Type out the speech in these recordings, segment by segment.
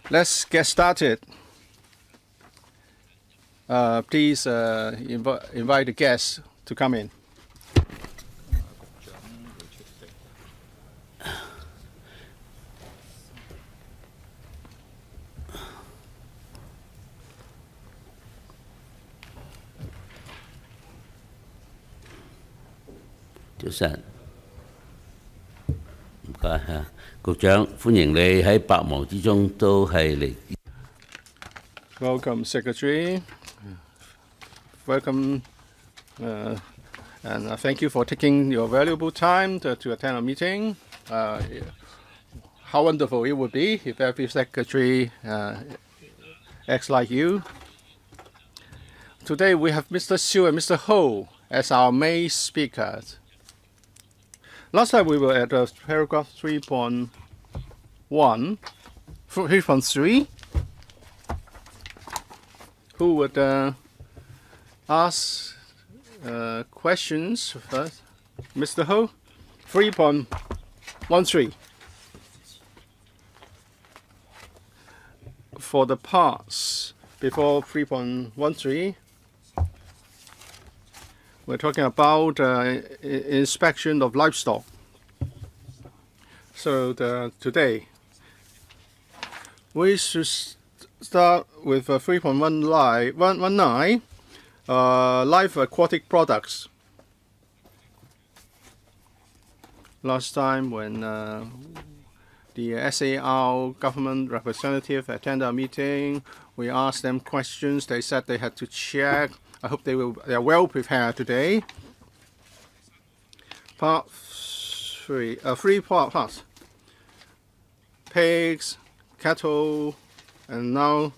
Let's get started. Please invite the guests to come in. 早晨，唔該嚇，局長歡迎你喺百忙之中都係嚟。Welcome, Secretary. Welcome, and thank you for taking your valuable time to attend our meeting. How wonderful it would be if every secretary acts like you. Today we have Mr. Siu and Mr. Ho as our main speakers. Last time we were at paragraph 3.1, 3.3. Who would ask questions first? Mr. Ho? 3.13. For the parts before 3.13, we're talking about inspection of livestock. So today, we should start with 3.19, live aquatic products. Last time when the SAR government representative attended our meeting, we asked them questions. They said they had to check. I hope they are well prepared today. Part 3, 3 parts. Pigs, cattle, and now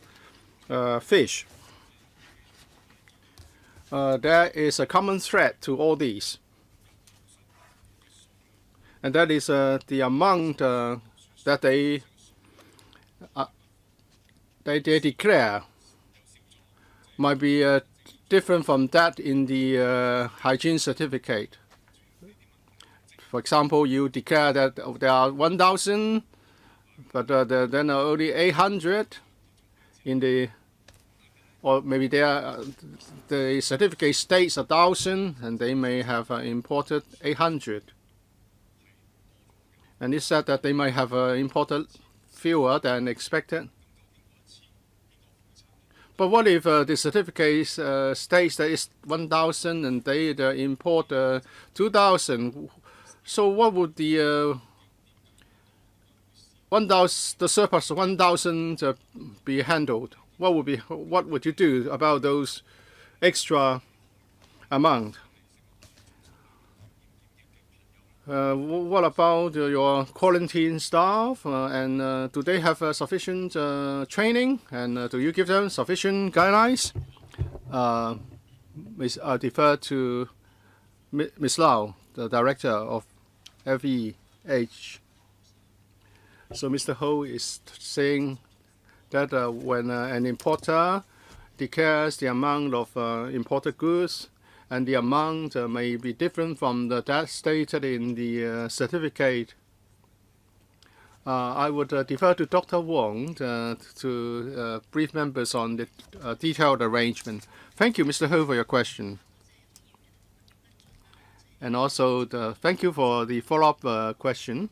fish. There is a common thread to all these, and that is the amount that they declare might be different from that in the hygiene certificate. For example, you declare that there are 1,000, but then are only 800 in the, or maybe the certificate states 1,000, and they may have imported 800. And it said that they might have imported fewer than expected. But what if the certificate states that it's 1,000 and they import 2,000? So what would the 1,000, the surplus 1,000 be handled? What would you do about those extra amount? What about your quarantine staff? And do they have sufficient training? And do you give them sufficient guidelines? I defer to Ms. Lau, the director of FEH. So Mr. Ho is saying that when an importer declares the amount of imported goods, and the amount may be different from that stated in the certificate, I would defer to Dr. Wong to brief members on the detailed arrangement. Thank you, Mr. Ho, for your question. And also, thank you for the follow-up question.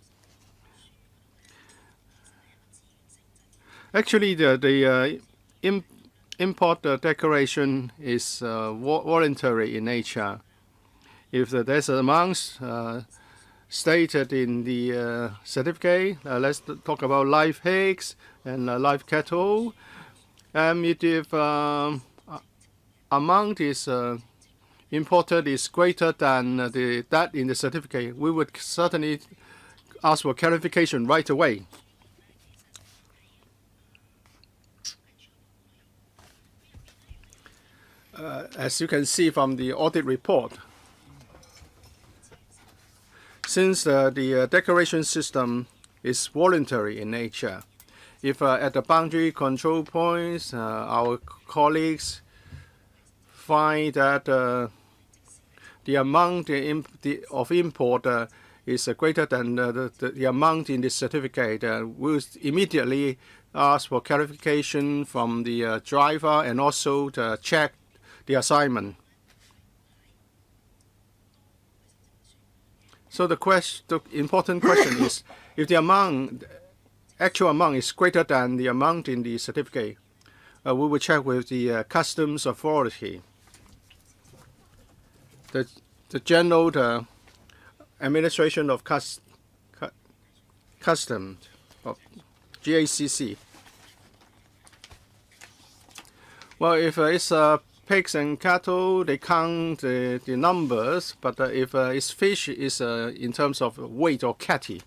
Actually, the import declaration is voluntary in nature. If there's an amount stated in the certificate, let's talk about live pigs and live cattle. If amount is imported is greater than that in the certificate, we would certainly ask for clarification right away. As you can see from the audit report, since the declaration system is voluntary in nature, if at the boundary control points our colleagues find that the amount of import is greater than the amount in the certificate, we'll immediately ask for clarification from the driver and also to check the assignment. So the important question is, if the actual amount is greater than the amount in the certificate, we will check with the customs authority. The General Administration of Customs, of GACC. Well, if it's pigs and cattle, they count the numbers, but if it's fish, it's in terms of weight or catty.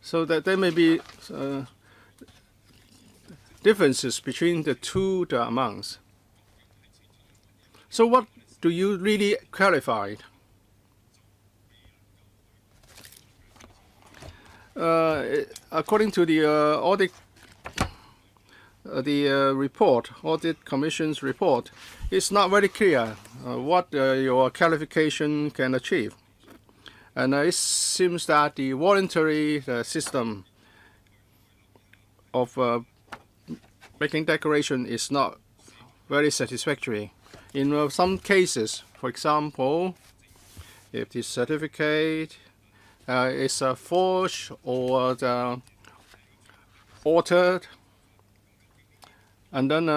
So that there may be differences between the amounts. So what do you really clarify? According to the audit, Audit Commission's report, it's not very clear what your clarification can achieve. And it seems that the voluntary system of making declaration is not very satisfactory. In some cases, for example, if the certificate is forged or altered, and then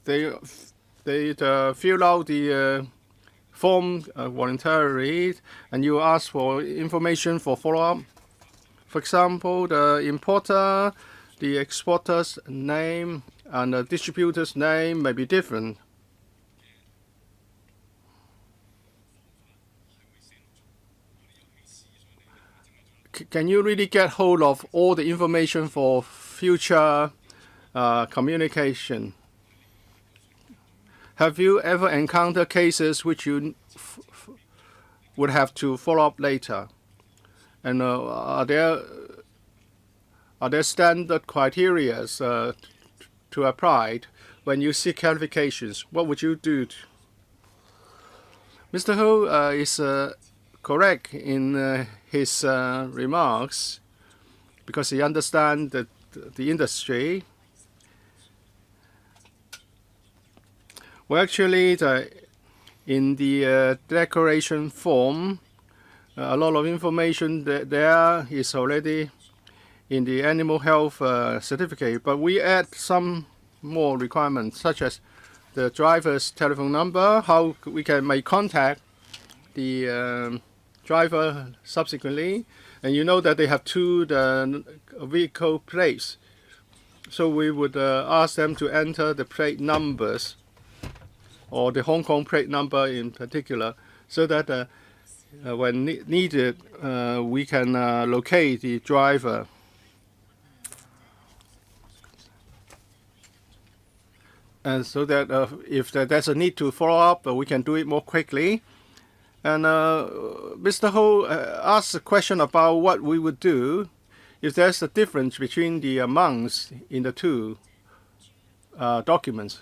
they fill out the form voluntarily, and you ask for information for follow-up. For example, the importer, the exporter's name, and the distributor's name may be different. Can you really get hold of all the information for future communication? Have you ever encountered cases which you would have to follow up later? And are there standard criteria to apply when you seek clarifications? What would you do? Mr. Ho is correct in his remarks because he understands the industry. Well, actually, in the declaration form, a lot of information there is already in the animal health certificate, but we add some more requirements, such as the driver's telephone number, how we can make contact the driver subsequently, and you know that they have two vehicle plates, so we would ask them to enter the plate numbers, or the Hong Kong plate number in particular, so that when needed, we can locate the driver. And so that if there's a need to follow up, we can do it more quickly. And Mr. Ho asked a question about what we would do if there's a difference between the amounts in the two documents.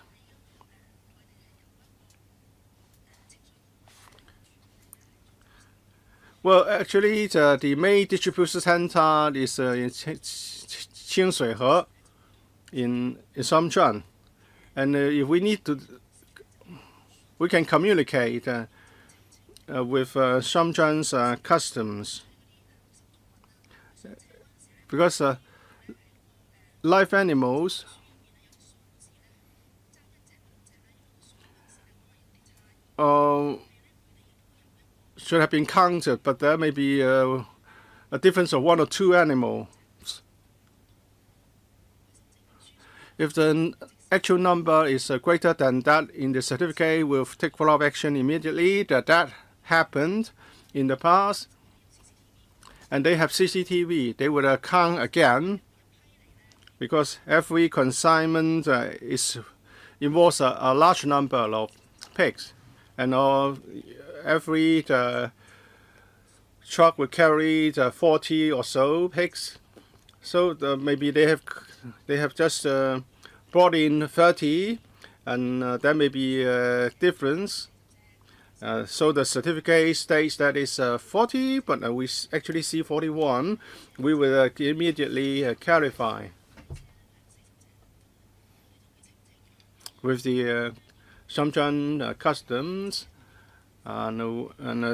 Well, actually, the main distribution center is in Qingshui in Sumchuan. And if we need to, we can communicate with Sumchuan's customs. Because live animals should have been counted, but there may be a difference of one or two animals. If the actual number is greater than that in the certificate, we'll take follow-up action immediately that happened in the past. And they have CCTV. They will count again because every consignment involves a large number of pigs. And every truck will carry 40 or so pigs. So maybe they have just brought in 30, and there may be a difference. So the certificate states that it's 40, but we actually see 41. We will immediately clarify with the Shenzhen customs. And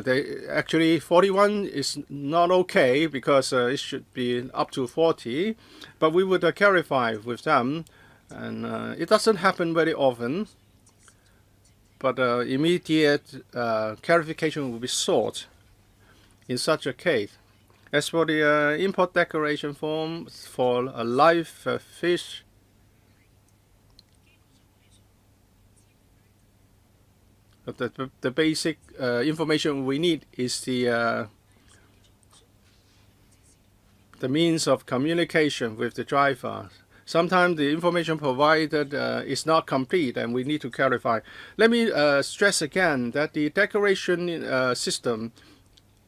they actually 41 is not okay because it should be up to 40, but we would clarify with them, and it doesn't happen very often. But immediate clarification will be sought in such a case. As for the import declaration form for a live fish, the basic information we need is the means of communication with the driver. Sometimes the information provided is not complete, and we need to clarify. Let me stress again that the declaration system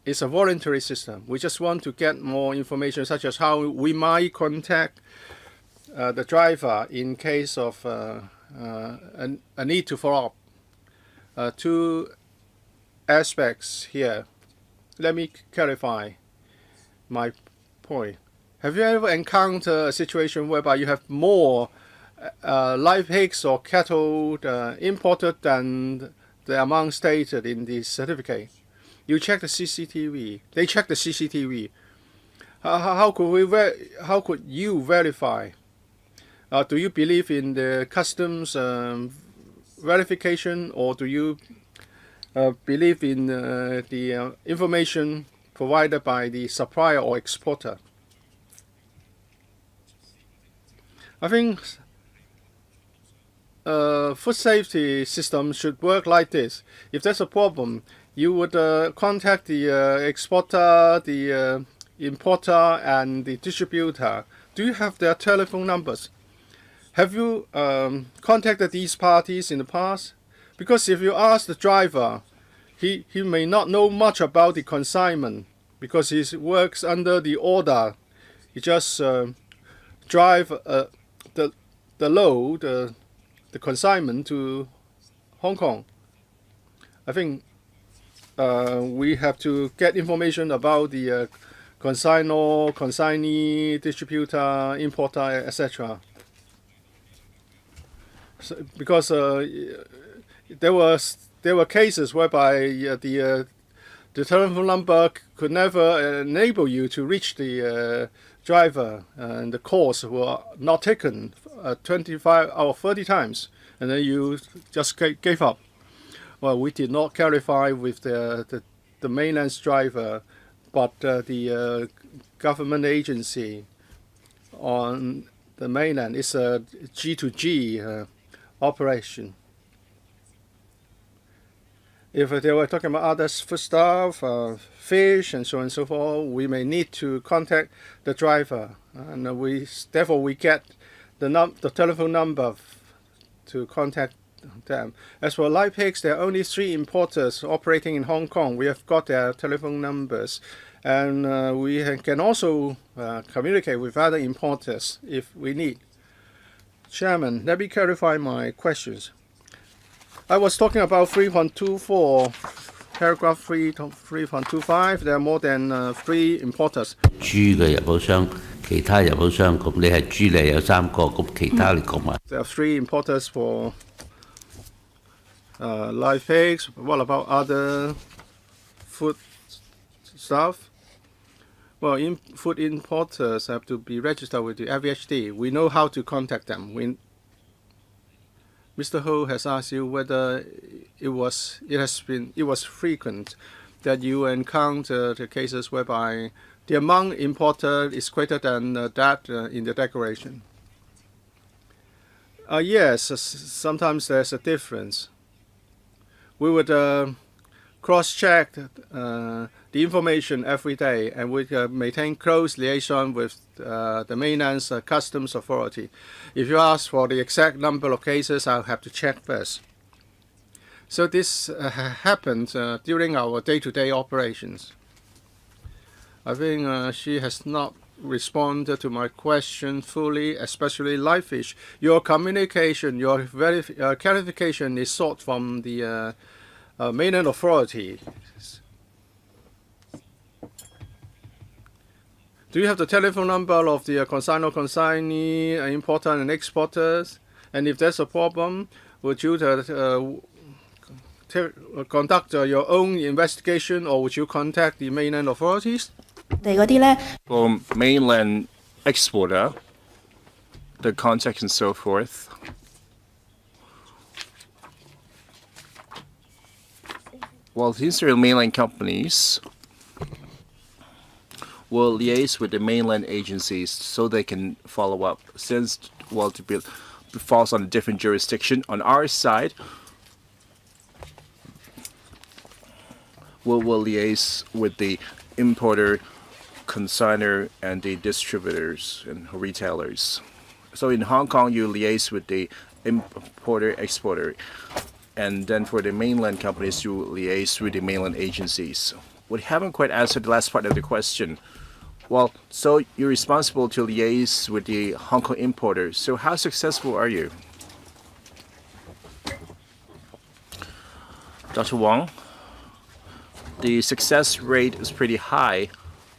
is a voluntary system. We just want to get more information, such as how we might contact the driver in case of a need to follow up. Two aspects here. Let me clarify my point. Have you ever encountered a situation whereby you have more live pigs or cattle imported than the amount stated in the certificate? You check the CCTV. They check the CCTV. How could you verify? Do you believe in the customs verification, or do you believe in the information provided by the supplier or exporter? I think food safety system should work like this. If there's a problem, you would contact the exporter, the importer, and the distributor. Do you have their telephone numbers? Have you contacted these parties in the past? Because if you ask the driver, he may not know much about the consignment because he works under the order. He just drive the load, the consignment to Hong Kong. I think we have to get information about the consignor, consignee, distributor, importer, etc. So, because there were cases whereby the telephone number could never enable you to reach the driver, and the calls were not taken 25 or 30 times, and then you just gave up. Well, we did not clarify with the mainland's driver, but the government agency on the mainland is a G2G operation. If they were talking about other foodstuff, fish, and so on and so forth, we may need to contact the driver, and therefore we get the telephone number to contact them. As for live pigs, there are only 3 importers operating in Hong Kong. We have got their telephone numbers, and we can also communicate with other importers if we need. Chairman, let me clarify my questions. I was talking about 3.24, paragraph 3.25. There are more than 3 importers. 豬嘅入口商，其他入口商咁你係豬嚟有3個，咁其他你講埋。There are 3 importers for live pigs. What about other food stuff? Well, food importers have to be registered with the FVHD. We know how to contact them. Mr. Ho has asked you whether it was frequent that you encounter the cases whereby the amount imported is greater than that in the declaration. Yes, sometimes there's a difference. We would cross-check the information every day, and we maintain close liaison with the mainland's customs authority. If you ask for the exact number of cases, I'll have to check first. So this happened during our day-to-day operations. I think she has not responded to my question fully, especially live fish. Your communication, your clarification is sought from the mainland authority. Do you have the telephone number of the consignor, consignee, importer and exporters? And if there's a problem, would you conduct your own investigation, or would you contact the mainland authorities? For mainland exporter, the contact and so forth. Well, these are mainland companies will liaise with the mainland agencies so they can follow up. Since, well, it falls on a different jurisdiction. On our side, we'll liaise with the importer, consignor, and the distributors and retailers. So in Hong Kong, you liaise with the importer, exporter. And then for the mainland companies, you liaise with the mainland agencies. We haven't quite answered the last part of the question. Well, so you're responsible to liaise with the Hong Kong importers. So how successful are you? Dr. Wong, the success rate is pretty high.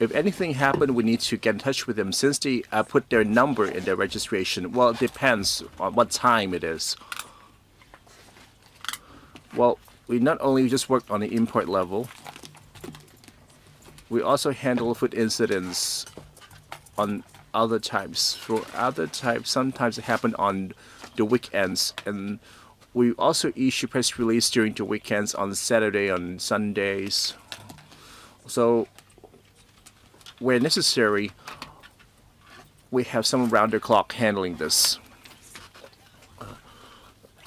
If anything happened, we need to get in touch with them since they put their number in their registration. Well, it depends on what time it is. Well, we not only just work on the import level, we also handle food incidents on other types. For other types, sometimes it happen on the weekends, and we also issue press release during the weekends on Saturday, on Sundays. So where necessary, we have someone round the clock handling this.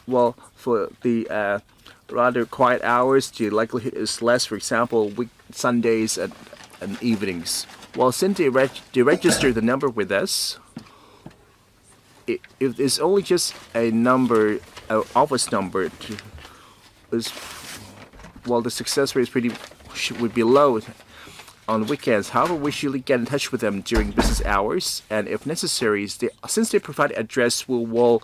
Well, for the rather quiet hours, the likelihood is less. For example, Sundays and evenings. Well, since they register the number with us, if it's only just a number, an office number, well, the success rate would be low on weekends. However, we usually get in touch with them during business hours, and if necessary, since they provide address, we will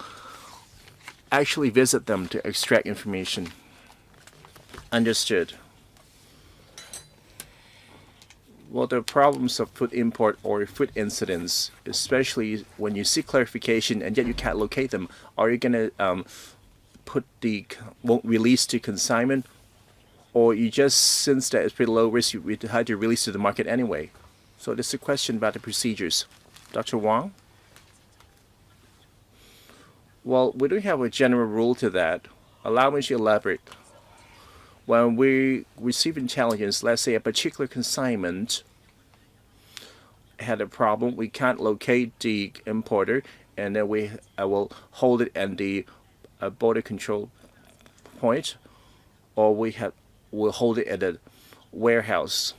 actually visit them to extract information. Understood. Well, the problems of food import or food incidents, especially when you seek clarification and yet you can't locate them, are you going to won't release to consignment, or you just, since that is pretty low risk, you had to release to the market anyway? So this is a question about the procedures. Dr. Wong? Well, we don't have a general rule to that. Allow me to elaborate. When we receive intelligence, let's say a particular consignment had a problem, we can't locate the importer, and then we will hold it at the border control point, or we'll hold it at a warehouse.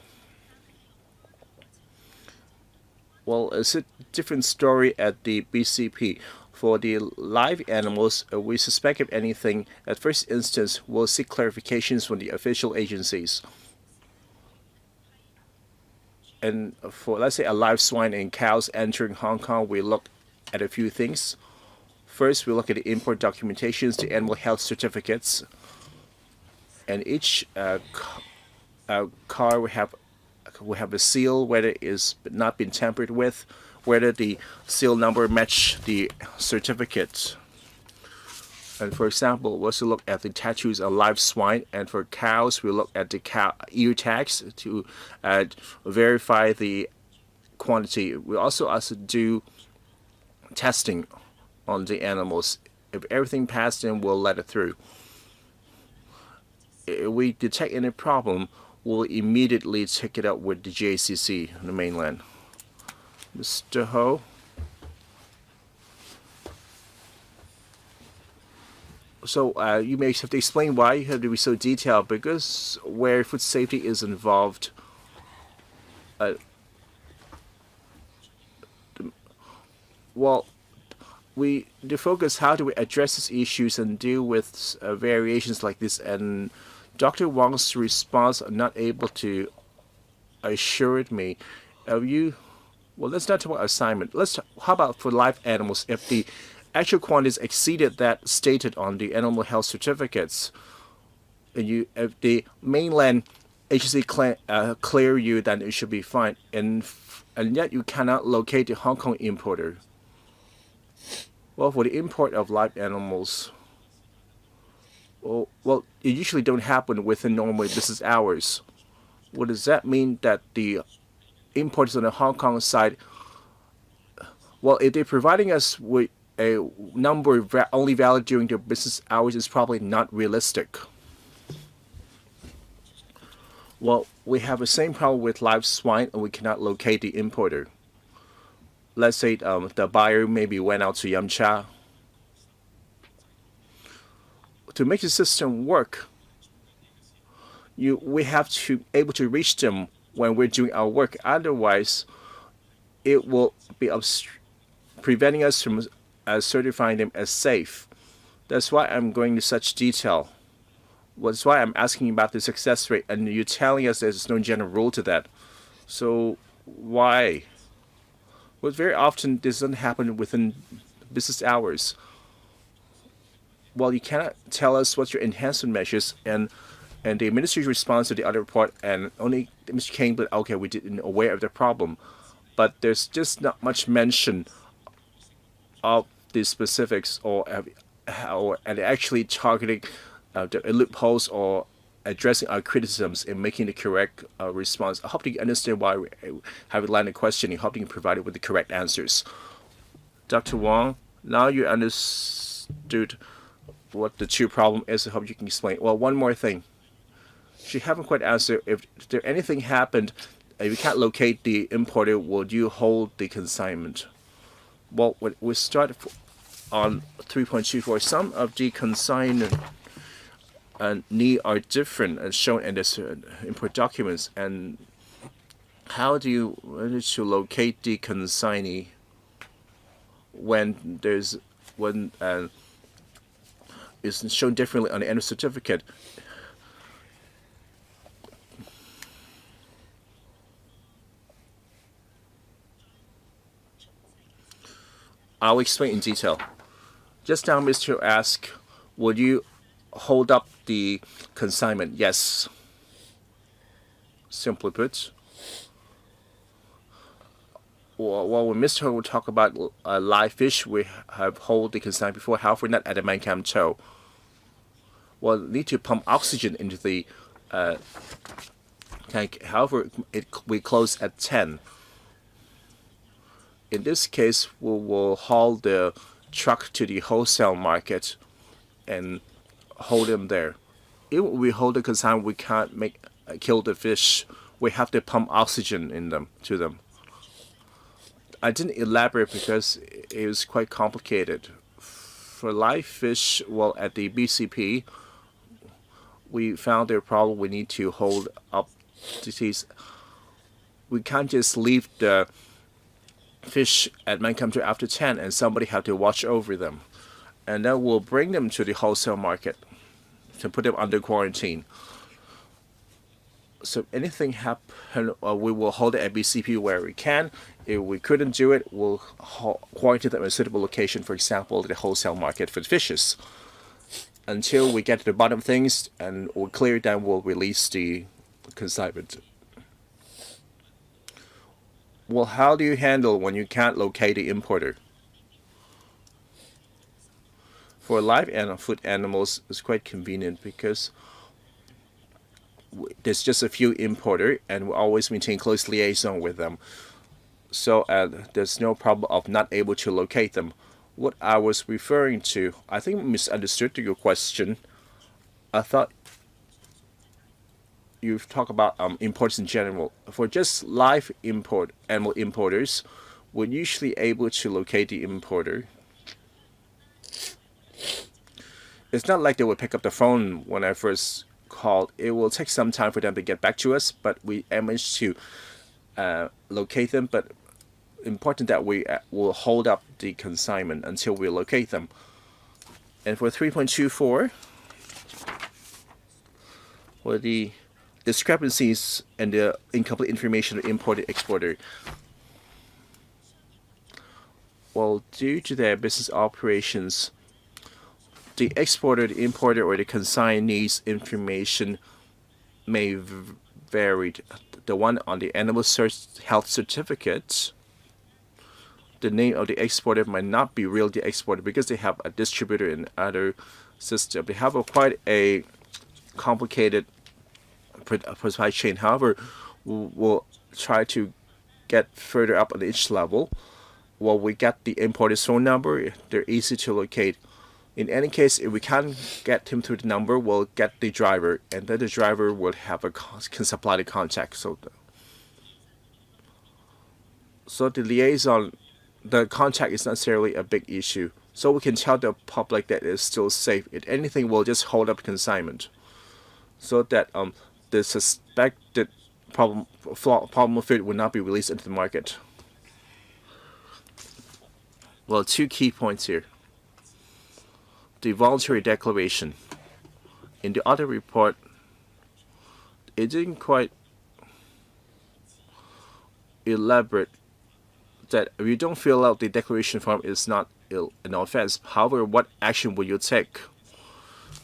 Well, it's a different story at the BCP. For the live animals, we suspect if anything, at first instance, we'll seek clarifications from the official agencies. And for, let's say, a live swine and cows entering Hong Kong, we look at a few things. First, we look at the import documentations, the animal health certificates, and each car will have a seal, whether it is not been tampered with, whether the seal number match the certificate. And for example, we also look at the tattoos of live swine, and for cows, we look at the cow ear tags to verify the quantity. We also do testing on the animals. If everything passed, then we'll let it through. If we detect any problem, we'll immediately take it up with the JCC on the mainland. Mr. Ho? So you may have to explain why you have to be so detailed, because where food safety is involved, the focus, how do we address these issues and deal with variations like this, and Dr. Wong's response, I'm not able to assure me. Well, let's not talk about assignment. How about for live animals? If the actual quantities exceeded that stated on the animal health certificates, if the mainland agency clear you, then it should be fine. And yet you cannot locate the Hong Kong importer. Well, for the import of live animals, well, it usually don't happen within normal business hours. What does that mean? That the importers on the Hong Kong side, well, if they're providing us with a number only valid during their business hours, is probably not realistic. Well, we have the same problem with live swine, and we cannot locate the importer. Let's say the buyer maybe went out to Yamcha. To make the system work, we have to able to reach them when we're doing our work. Otherwise, it will be preventing us from certifying them as safe. That's why I'm going into such detail. That's why I'm asking about the success rate, and you're telling us there's no general rule to that. So why? Well, very often this doesn't happen within business hours. Well, you cannot tell us what's your enhancement measures, and the ministry's response to the other report, and only Mr. King, but okay, we didn't aware of the problem, but there's just not much mention of the specifics or and actually targeting the loopholes or addressing our criticisms and making the correct response. I hope you understand why we have a line of questioning. I hope you can provide it with the correct answers. Dr. Wong, now you understood what the true problem is. I hope you can explain. Well, one more thing. She haven't quite answered. If there anything happened, if you can't locate the importer, would you hold the consignment? Well, we start on 3.24. Some of the consignment need are different as shown in this import documents. And how do you manage to locate the consignee when it's shown differently on the end of certificate? I'll explain in detail. Just now, Mr. asked, would you hold up the consignment? Yes. Simply put. Well, when Mr. will talk about live fish, we have hold the consignment before. However, not at the man cam toe. Well, need to pump oxygen into the tank. However, we close at 10. In this case, we will haul the truck to the wholesale market and hold them there. If we hold the consignment, we can't kill the fish. We have to pump oxygen to them. I didn't elaborate because it was quite complicated. For live fish, well, at the BCP, we found their problem. We need to hold up these. We can't just leave the fish at Mankamto after 10 and somebody have to watch over them. And then we'll bring them to the wholesale market to put them under quarantine. So if anything happen, we will hold it at BCP where we can. If we couldn't do it, we'll quarantine them at a suitable location, for example, the wholesale market for the fishes. Until we get to the bottom of things and we'll clear it, then we'll release the consignment. Well, how do you handle when you can't locate the importer? For live food animals, it's quite convenient because there's just a few importer and we always maintain close liaison with them. So there's no problem of not able to locate them. What I was referring to, I think I misunderstood your question. I thought you talk about imports in general. For just live animal importers, we're usually able to locate the importer. It's not like they would pick up the phone when I first called. It will take some time for them to get back to us, but we managed to locate them. But important that we will hold up the consignment until we locate them. And for 3.24, for the discrepancies and the incomplete information of importer exporter. Well, due to their business operations, the exporter, the importer, or the consignee's information may vary. The one on the animal health certificate, the name of the exporter might not be really the exporter because they have a distributor in other system. They have quite a complicated supply chain. However, we'll try to get further up on each level. Well, we get the importer's phone number. They're easy to locate. In any case, if we can't get him through the number, we'll get the driver, and then the driver will can supply the contact. So the liaison, the contact is not necessarily a big issue. So we can tell the public that it's still safe. If anything, we'll just hold up consignment, so that the suspected problem food will not be released into the market. Well, 2 key points here. The voluntary declaration. In the audit report, it didn't quite elaborate that if you don't fill out the declaration form, it's not an offense. However, what action will you take?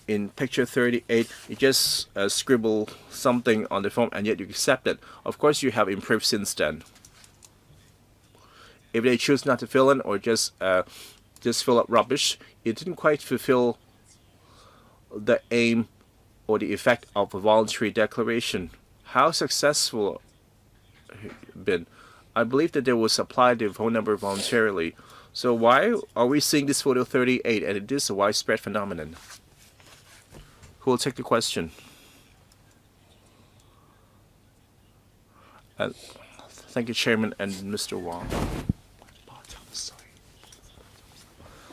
In picture 38, you just scribble something on the form and yet you accept it. Of course, you have improved since then. If they choose not to fill in or just fill up rubbish, it didn't quite fulfill the aim or the effect of a voluntary declaration. How successful been? I believe that they will supply the phone number voluntarily. So why are we seeing this photo 38 and it is a widespread phenomenon? Who will take the question? Thank you, Chairman and Mr. Wong.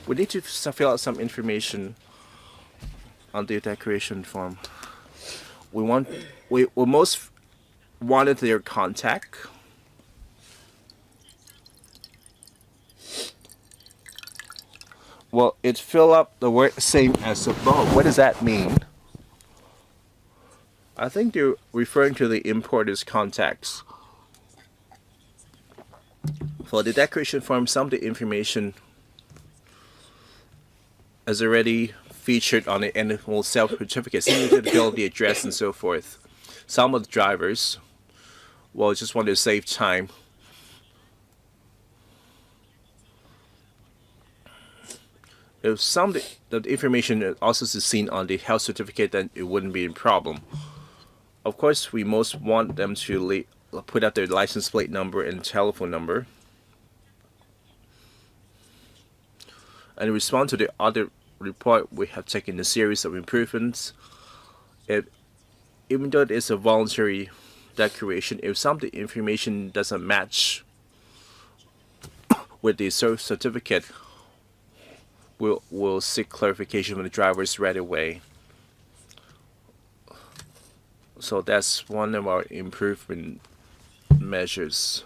We need to fill out some information on the declaration form. We most wanted their contact. Well, it fill up the word same as above. What does that mean? I think they're referring to the importer's contacts. For the declaration form, some of the information is already featured on the animal health certificate. So you need to fill the address and so forth. Some of the drivers, well, just want to save time. If some of the information also is seen on the health certificate, then it wouldn't be a problem. Of course, we most want them to put out their license plate number and telephone number. And in response to the audit report, we have taken a series of improvements. Even though it is a voluntary declaration, if some of the information doesn't match with the certificate, we'll seek clarification from the drivers right away. So that's one of our improvement measures.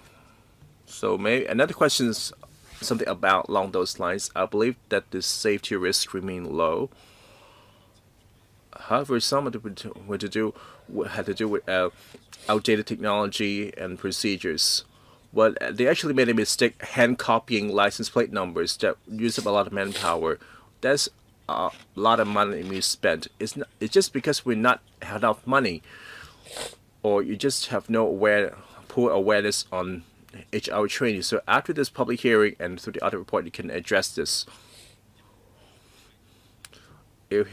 So maybe another question is something along those lines. I believe that the safety risks remain low. However, some of it had to do with outdated technology and procedures. Well, they actually made a mistake hand copying license plate numbers that use up a lot of manpower. That's a lot of money we spent. It's just because we not have enough money, or you just have poor awareness on HR training. So after this public hearing and through the audit report, you can address this. If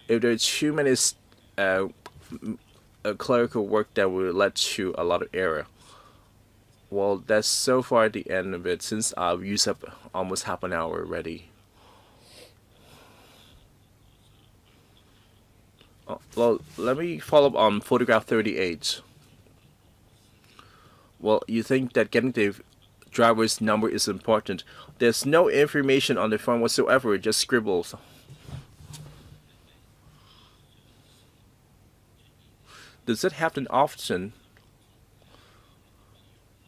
there's too many clerical work that will lead to a lot of error. Well, that's so far the end of it, since I've used up almost half an hour already. Well, let me follow up on photograph 38. Well, you think that getting the driver's number is important. There's no information on the form whatsoever, just scribbles. Does it happen often?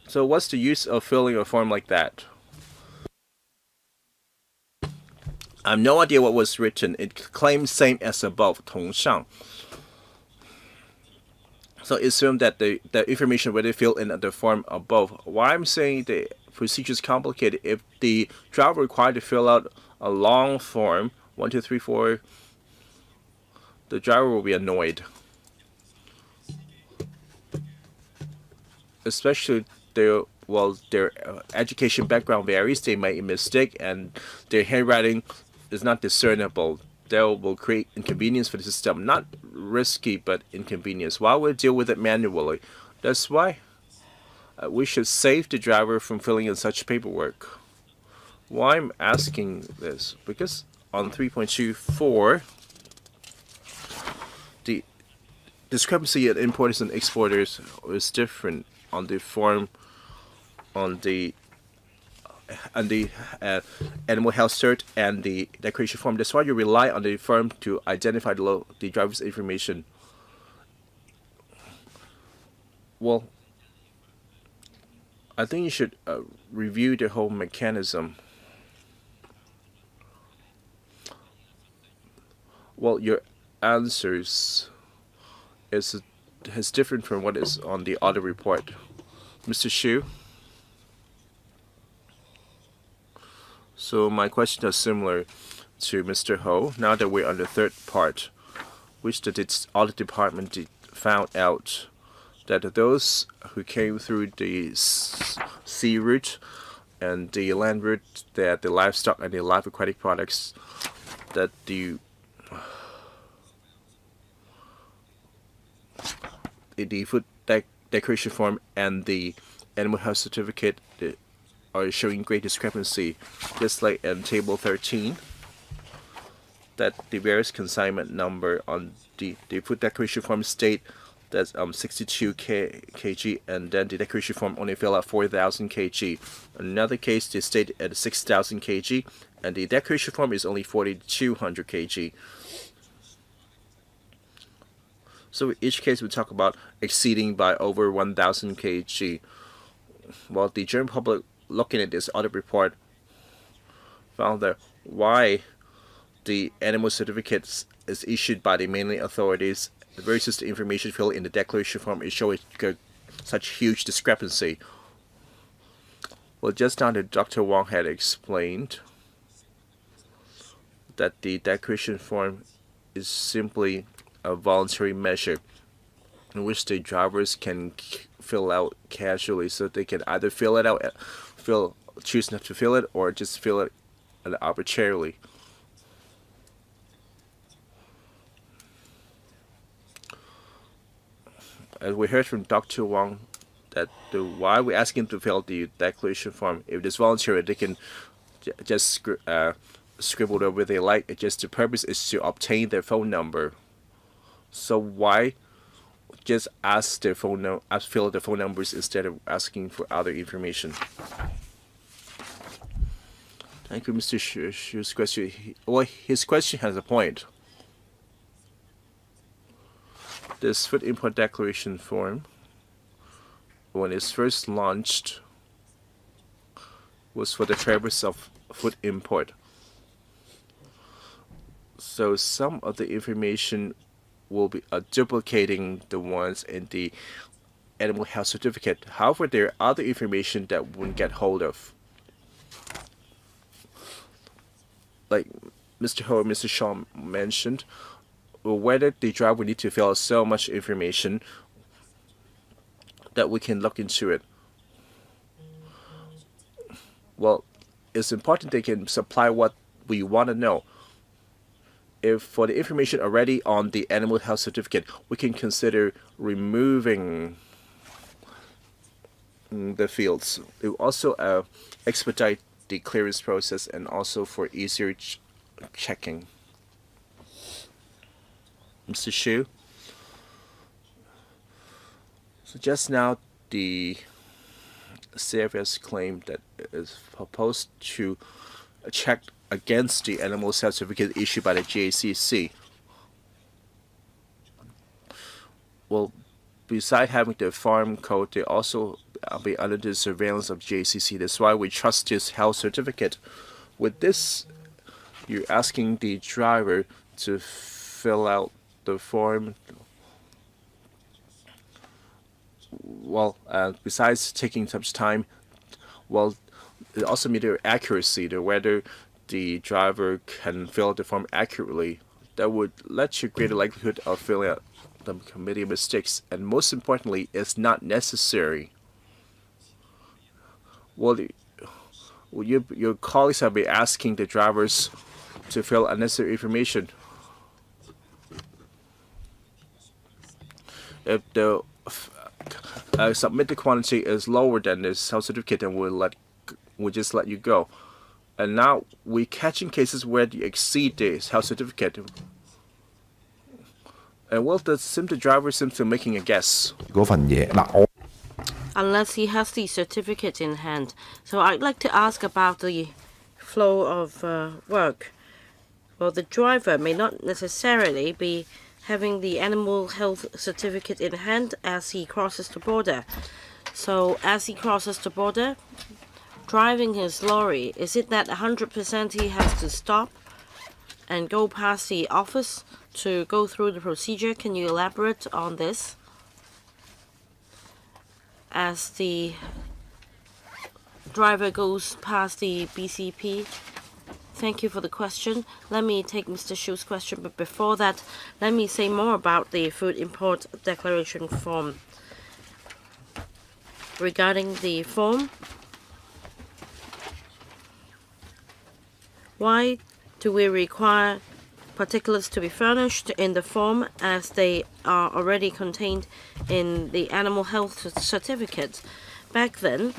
So what's the use of filling a form like that? I have no idea what was written. It claims same as above, 同上. So assume that the information already filled in the form above. Why I'm saying the procedure is complicated. If the driver required to fill out a long form, 1, 2, 3, 4, the driver will be annoyed. Especially their education background varies. They make a mistake and their handwriting is not discernible. That will create inconvenience for the system. Not risky, but inconvenience. Why would deal with it manually? That's why we should save the driver from filling in such paperwork. Why I'm asking this? Because on 3.24, the discrepancy in importers and exporters is different on the form, on the animal health cert and the declaration form. That's why you rely on the firm to identify the driver's information. Well, I think you should review the whole mechanism. Well, your answers is different from what is on the audit report. Mr. Xu? So my question is similar to Mr. Ho. Now that we're on the third part, which the audit department found out that those who came through the sea route and the land route, that the livestock and the live aquatic products, that the food declaration form and the animal health certificate are showing great discrepancy, just like in table 13, that the various consignment number on the food declaration form state that's 62 kg, and then the declaration form only fill out 4,000 kg. Another case, they state at 6,000 kg, and the declaration form is only 4,200 kg. So in each case, we talk about exceeding by over 1,000 kg. Well, the general public looking at this audit report found that why the animal certificates is issued by the mainland authorities versus the information filled in the declaration form is showing such huge discrepancy. Well, just now that Dr. Wang had explained that the declaration form is simply a voluntary measure in which the drivers can fill out casually, so they can either fill it out, choose not to fill it, or just fill it arbitrarily. As we heard from Dr. Wang, that why we ask him to fill the declaration form. If it's voluntary, they can just scribble over they like. It just the purpose is to obtain their phone number. So why just ask their fill the phone numbers instead of asking for other information? Thank you, Mr. Xu's question. Well, his question has a point. This food import declaration form, when it's first launched, was for the purpose of food import. So some of the information will be duplicating the ones in the animal health certificate. However, there are other information that wouldn't get hold of. Like Mr. Ho and Mr. Shaw mentioned, whether the driver need to fill out so much information that we can look into it. Well, it's important they can supply what we want to know. If for the information already on the animal health certificate, we can consider removing the fields. It will also expedite the clearance process and also for easier checking. Mr. Xu? So just now, the CFS claimed that it is proposed to check against the animal certificate issued by the JCC. Well, besides having the farm code, they also be under the surveillance of JCC. That's why we trust this health certificate. With this, you're asking the driver to fill out the form. Well, besides taking such time, well, It also means the accuracy, whether the driver can fill out the form accurately. That would let you greater likelihood of filling out them committing mistakes. And most importantly, it's not necessary. Well, your colleagues have been asking the drivers to fill unnecessary information. If the submitted quantity is lower than this health certificate, then we'll just let you go. And now we're catching cases where you exceed the health certificate. And well, the driver seems to be making a guess. 嗰份嘢嗱，我 unless he has the certificate in hand. So I'd like to ask about the flow of work. Well, the driver may not necessarily be having the animal health certificate in hand as he crosses the border. So as he crosses the border, driving his lorry, is it that 100% he has to stop and go past the office to go through the procedure? Can you elaborate on this? As the driver goes past the BCP. Thank you for the question. Let me take Mr. Shu's question, but before that, let me say more about the food import declaration form. Regarding the form, why do we require particulars to be furnished in the form as they are already contained in the animal health certificate? Back then,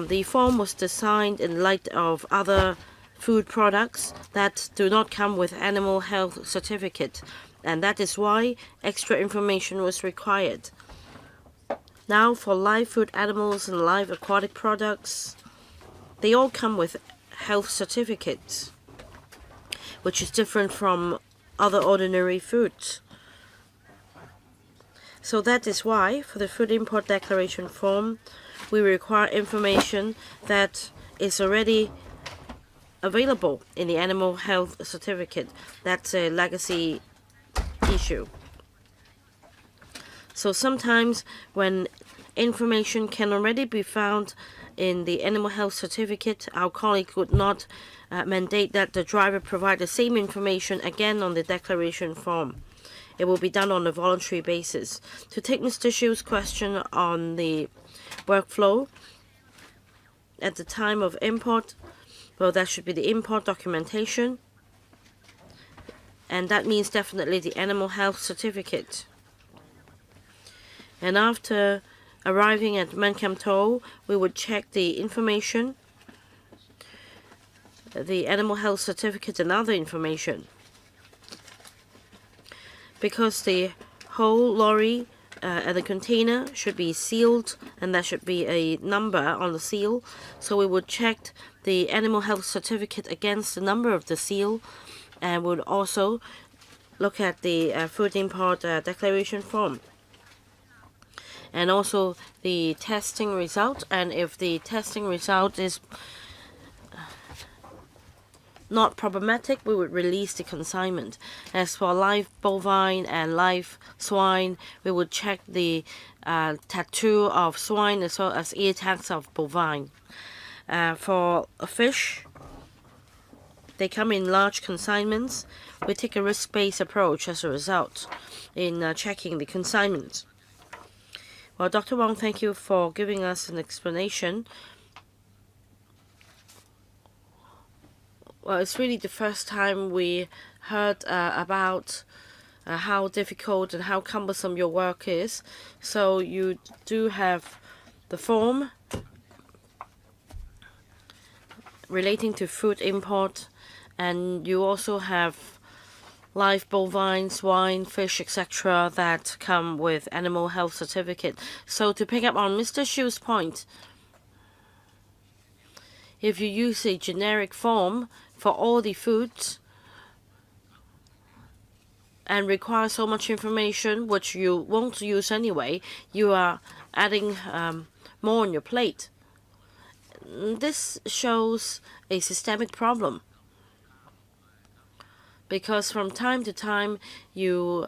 the form was designed in light of other food products that do not come with animal health certificate, and that is why extra information was required. Now, for live food animals and live aquatic products, they all come with health certificates, which is different from other ordinary foods. So that is why, for the food import declaration form, we require information that is already available in the animal health certificate. That's a legacy issue. So sometimes when information can already be found in the animal health certificate, our colleague would not mandate that the driver provide the same information again on the declaration form. It will be done on a voluntary basis. To take Mr. Shu's question on the workflow, at the time of import, well, that should be the import documentation, and that means definitely the animal health certificate. And after arriving at Mankamto, we would check the information, the animal health certificate and other information. Because the whole lorry and the container should be sealed, and there should be a number on the seal. So we would check the animal health certificate against the number of the seal, and would also look at the food import declaration form, and also the testing result. And if the testing result is not problematic, we would release the consignment. As for live bovine and live swine, we would check the tattoo of swine as well as ear tags of bovine. For a fish, they come in large consignments. We take a risk-based approach as a result in checking the consignments. Well, Dr. Wong, thank you for giving us an explanation. Well, it's really the first time we heard about how difficult and how cumbersome your work is. So you do have the form relating to food import, and you also have live bovine, swine, fish, etc. that come with animal health certificate. So to pick up on Mr. Shu's point, if you use a generic form for all the foods and require so much information, which you won't use anyway, you are adding more on your plate. This shows a systemic problem, because from time to time you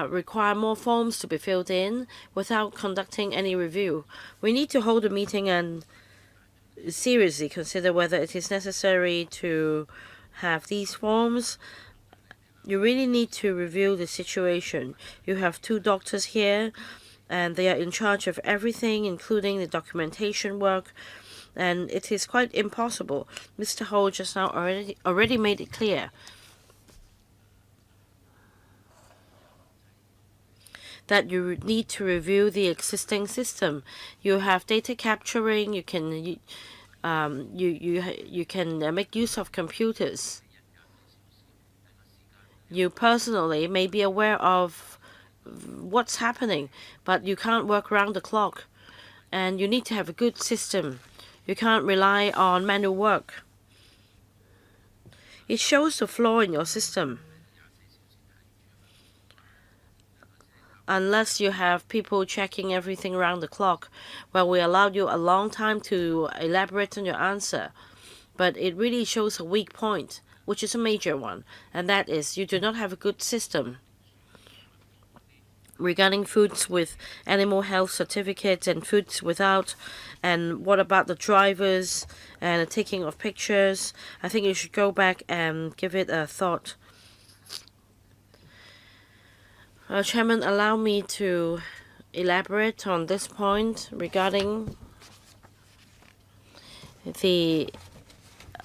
require more forms to be filled in without conducting any review. We need to hold a meeting and seriously consider whether it is necessary to have these forms. You really need to review the situation. You have 2 doctors here, and they are in charge of everything, including the documentation work, and it is quite impossible. Mr. Ho just now already made it clear that you need to review the existing system. You have data capturing. You can make use of computers. You personally may be aware of what's happening, but you can't work around the clock, and you need to have a good system. You can't rely on manual work. It shows the flaw in your system. Unless you have people checking everything around the clock, well, we allowed you a long time to elaborate on your answer. But it really shows a weak point, which is a major one, and that is you do not have a good system regarding foods with animal health certificates and foods without. And what about the drivers and the taking of pictures? I think you should go back and give it a thought. Chairman, allow me to elaborate on this point regarding the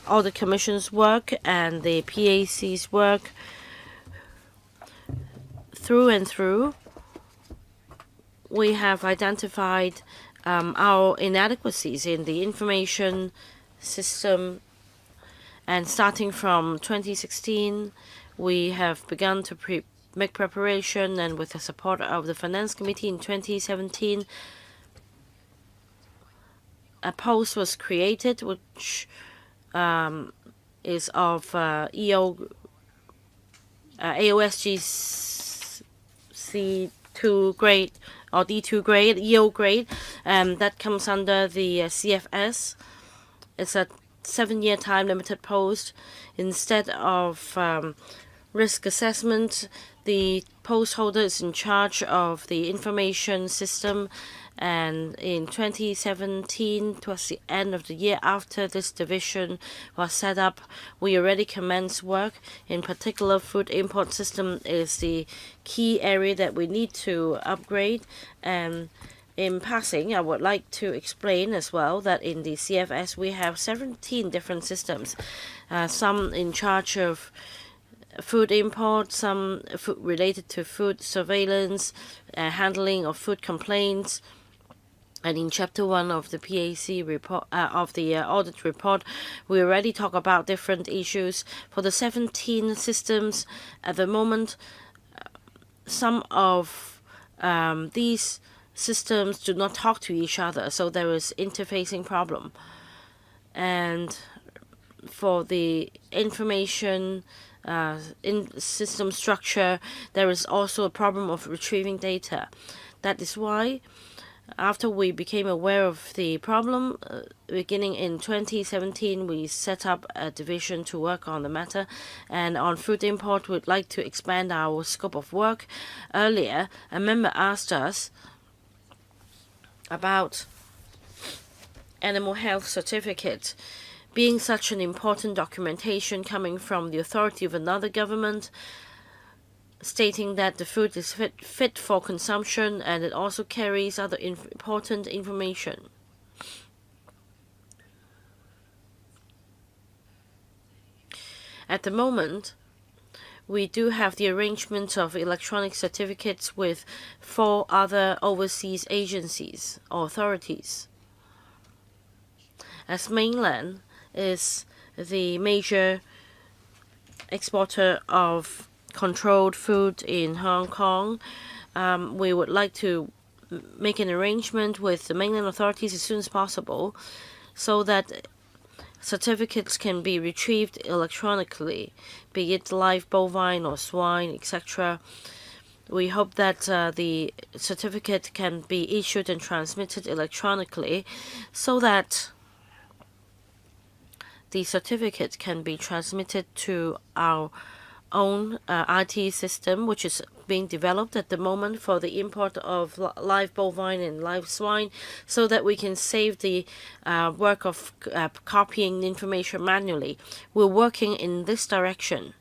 Audit Commission's work and the PAC's work. Through and through, we have identified our inadequacies in the information system, and starting from 2016, we have begun to make preparation, and with the support of the Finance Committee in 2017, a post was created which is of AOSG C2 grade or D2 grade, EO grade, that comes under the CFS. It's a 7-year time limited post. Instead of risk assessment, the post holder is in charge of the information system, and in 2017, towards the end of the year after this division was set up, we already commenced work. In particular, food import system is the key area that we need to upgrade. And in passing, I would like to explain as well that in the CFS we have 17 different systems, some in charge of food import, some related to food surveillance, handling of food complaints. And in Chapter 1 of the PAC report, of the audit report, we already talk about different issues. For the 17 systems, at the moment, some of these systems do not talk to each other, so there is interfacing problem. And for the information in system structure, there is also a problem of retrieving data. That is why, after we became aware of the problem, beginning in 2017, we set up a division to work on the matter. And on food import, we'd like to expand our scope of work. Earlier, a member asked us about animal health certificate being such an important documentation coming from the authority of another government, stating that the food is fit for consumption, and it also carries other important information. At the moment, we do have the arrangement of electronic certificates with 4 other overseas agencies or authorities. As mainland is the major exporter of controlled food in Hong Kong, we would like to make an arrangement with the mainland authorities as soon as possible so that certificates can be retrieved electronically, be it live bovine or swine, etc. We hope that the certificate can be issued and transmitted electronically so that the certificate can be transmitted to our own IT system, which is being developed at the moment for the import of live bovine and live swine, so that we can save the work of copying information manually. We're working in this direction.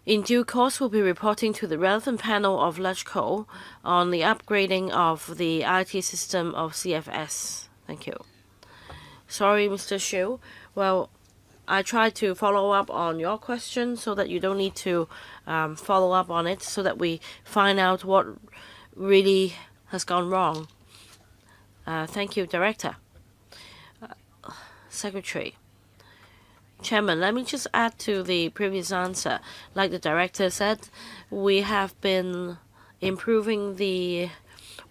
In due course, we'll be reporting to the relevant panel of LegCo on the upgrading of the IT system of CFS. Thank you. Sorry, Mr. Xu. Well, I tried to follow up on your question so that you don't need to follow up on it, so that we find out what really has gone wrong. Thank you, Director. Secretary. Chairman, let me just add to the previous answer. Like the Director said, we have been improving the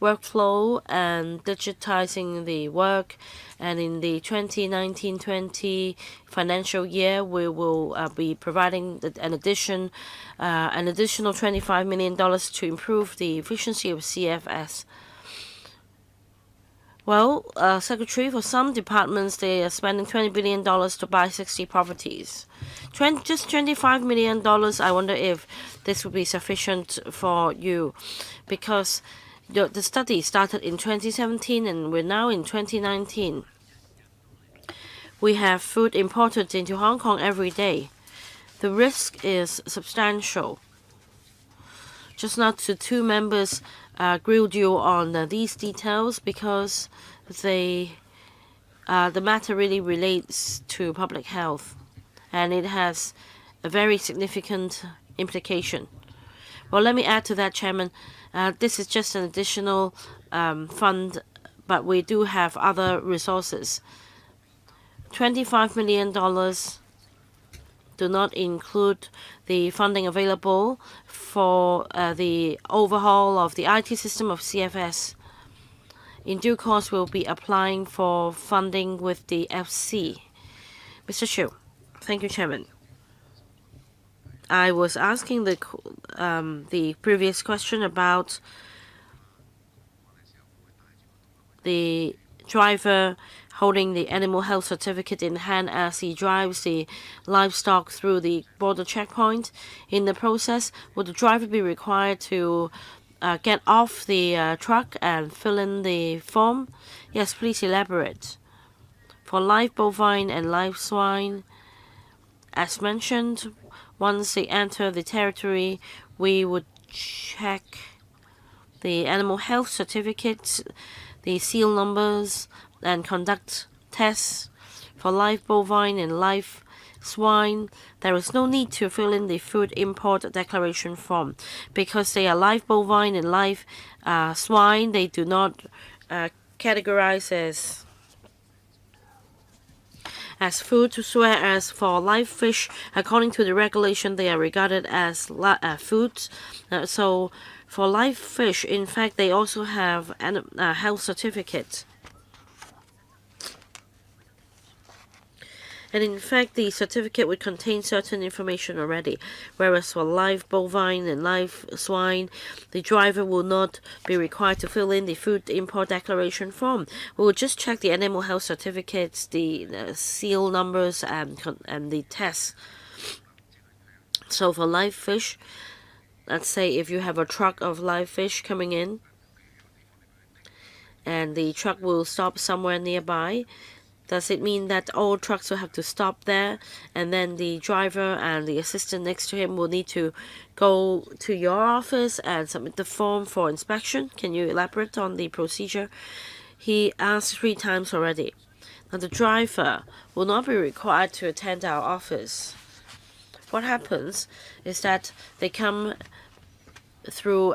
workflow and digitizing the work, and in the 2019-20 financial year, we will be providing an additional $25 million to improve the efficiency of CFS. Well, Secretary, for some departments, they are spending $20 billion to buy 60 properties. Just $25 million, I wonder if this would be sufficient for you, because the study started in 2017 and we're now in 2019. We have food imported into Hong Kong every day. The risk is substantial. Just now, the two members grilled you on these details because the matter really relates to public health, and it has a very significant implication. Well, let me add to that, Chairman. This is just an additional fund, but we do have other resources. $25 million do not include the funding available for the overhaul of the IT system of CFS. In due course, we'll be applying for funding with the FC. Mr. Xu. Thank you, Chairman. I was asking the previous question about the driver holding the animal health certificate in hand as he drives the livestock through the border checkpoint. In the process, would the driver be required to get off the truck and fill in the form? Yes, please elaborate. For live bovine and live swine, as mentioned, once they enter the territory, we would check the animal health certificates, the seal numbers, and conduct tests. For live bovine and live swine, there is no need to fill in the food import declaration form because they are live bovine and live swine. They do not categorize as food, whereas for live fish, according to the regulation, they are regarded as food. So for live fish, in fact, they also have a health certificate. And in fact, the certificate would contain certain information already, whereas for live bovine and live swine, the driver will not be required to fill in the food import declaration form. We will just check the animal health certificates, the seal numbers, and the tests. So for live fish, let's say if you have a truck of live fish coming in, and the truck will stop somewhere nearby, does it mean that all trucks will have to stop there, and then the driver and the assistant next to him will need to go to your office and submit the form for inspection? Can you elaborate on the procedure? He asked 3 times already. Now, the driver will not be required to attend our office. What happens is that they come through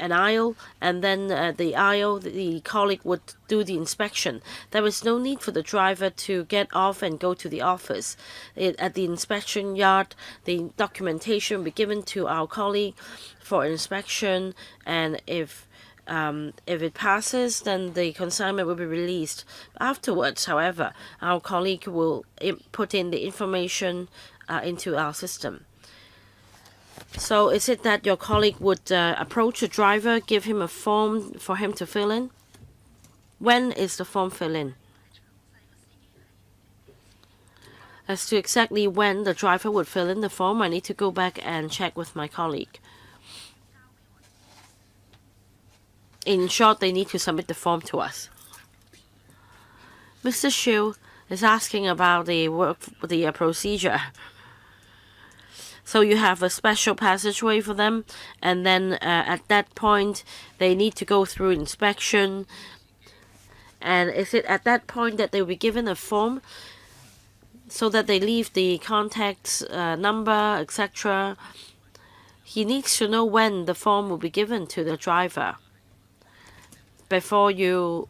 an aisle, and then the colleague would do the inspection. There is no need for the driver to get off and go to the office. At the inspection yard, the documentation will be given to our colleague for inspection, and if it passes, then the consignment will be released. Afterwards, however, our colleague will put in the information into our system. So is it that your colleague would approach the driver, give him a form for him to fill in? When is the form fill in? As to exactly when the driver would fill in the form, I need to go back and check with my colleague. In short, they need to submit the form to us. Mr. Xu is asking about the procedure. So you have a special passageway for them, and then at that point they need to go through inspection. And is it at that point that they will be given a form so that they leave the contact number, etc.? He needs to know when the form will be given to the driver before you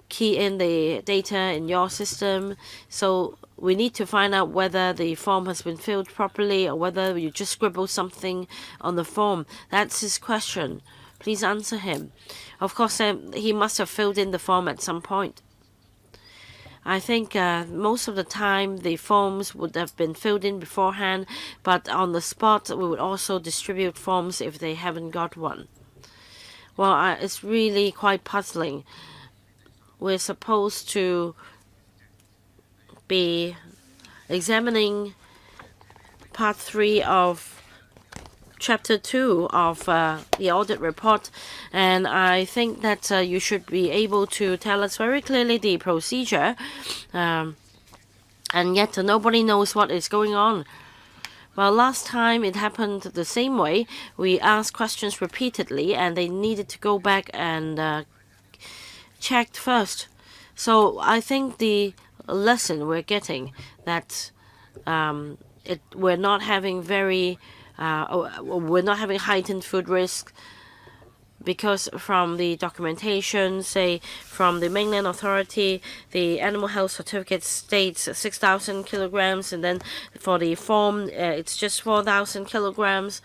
key in the data in your system. So we need to find out whether the form has been filled properly or whether you just scribble something on the form. That's his question. Please answer him. Of course, he must have filled in the form at some point. I think most of the time the forms would have been filled in beforehand, but on the spot we would also distribute forms if they haven't got one. Well, it's really quite puzzling. We're supposed to be examining part 3 of chapter 2 of the audit report, and I think that you should be able to tell us very clearly the procedure, and yet nobody knows what is going on. Well, last time it happened the same way. We asked questions repeatedly and they needed to go back and checked first. So I think the lesson we're getting that we're not having heightened food risk, because from the documentation, say from the mainland authority, the animal health certificate states 6,000 kilograms, and then for the form it's just 4,000 kilograms.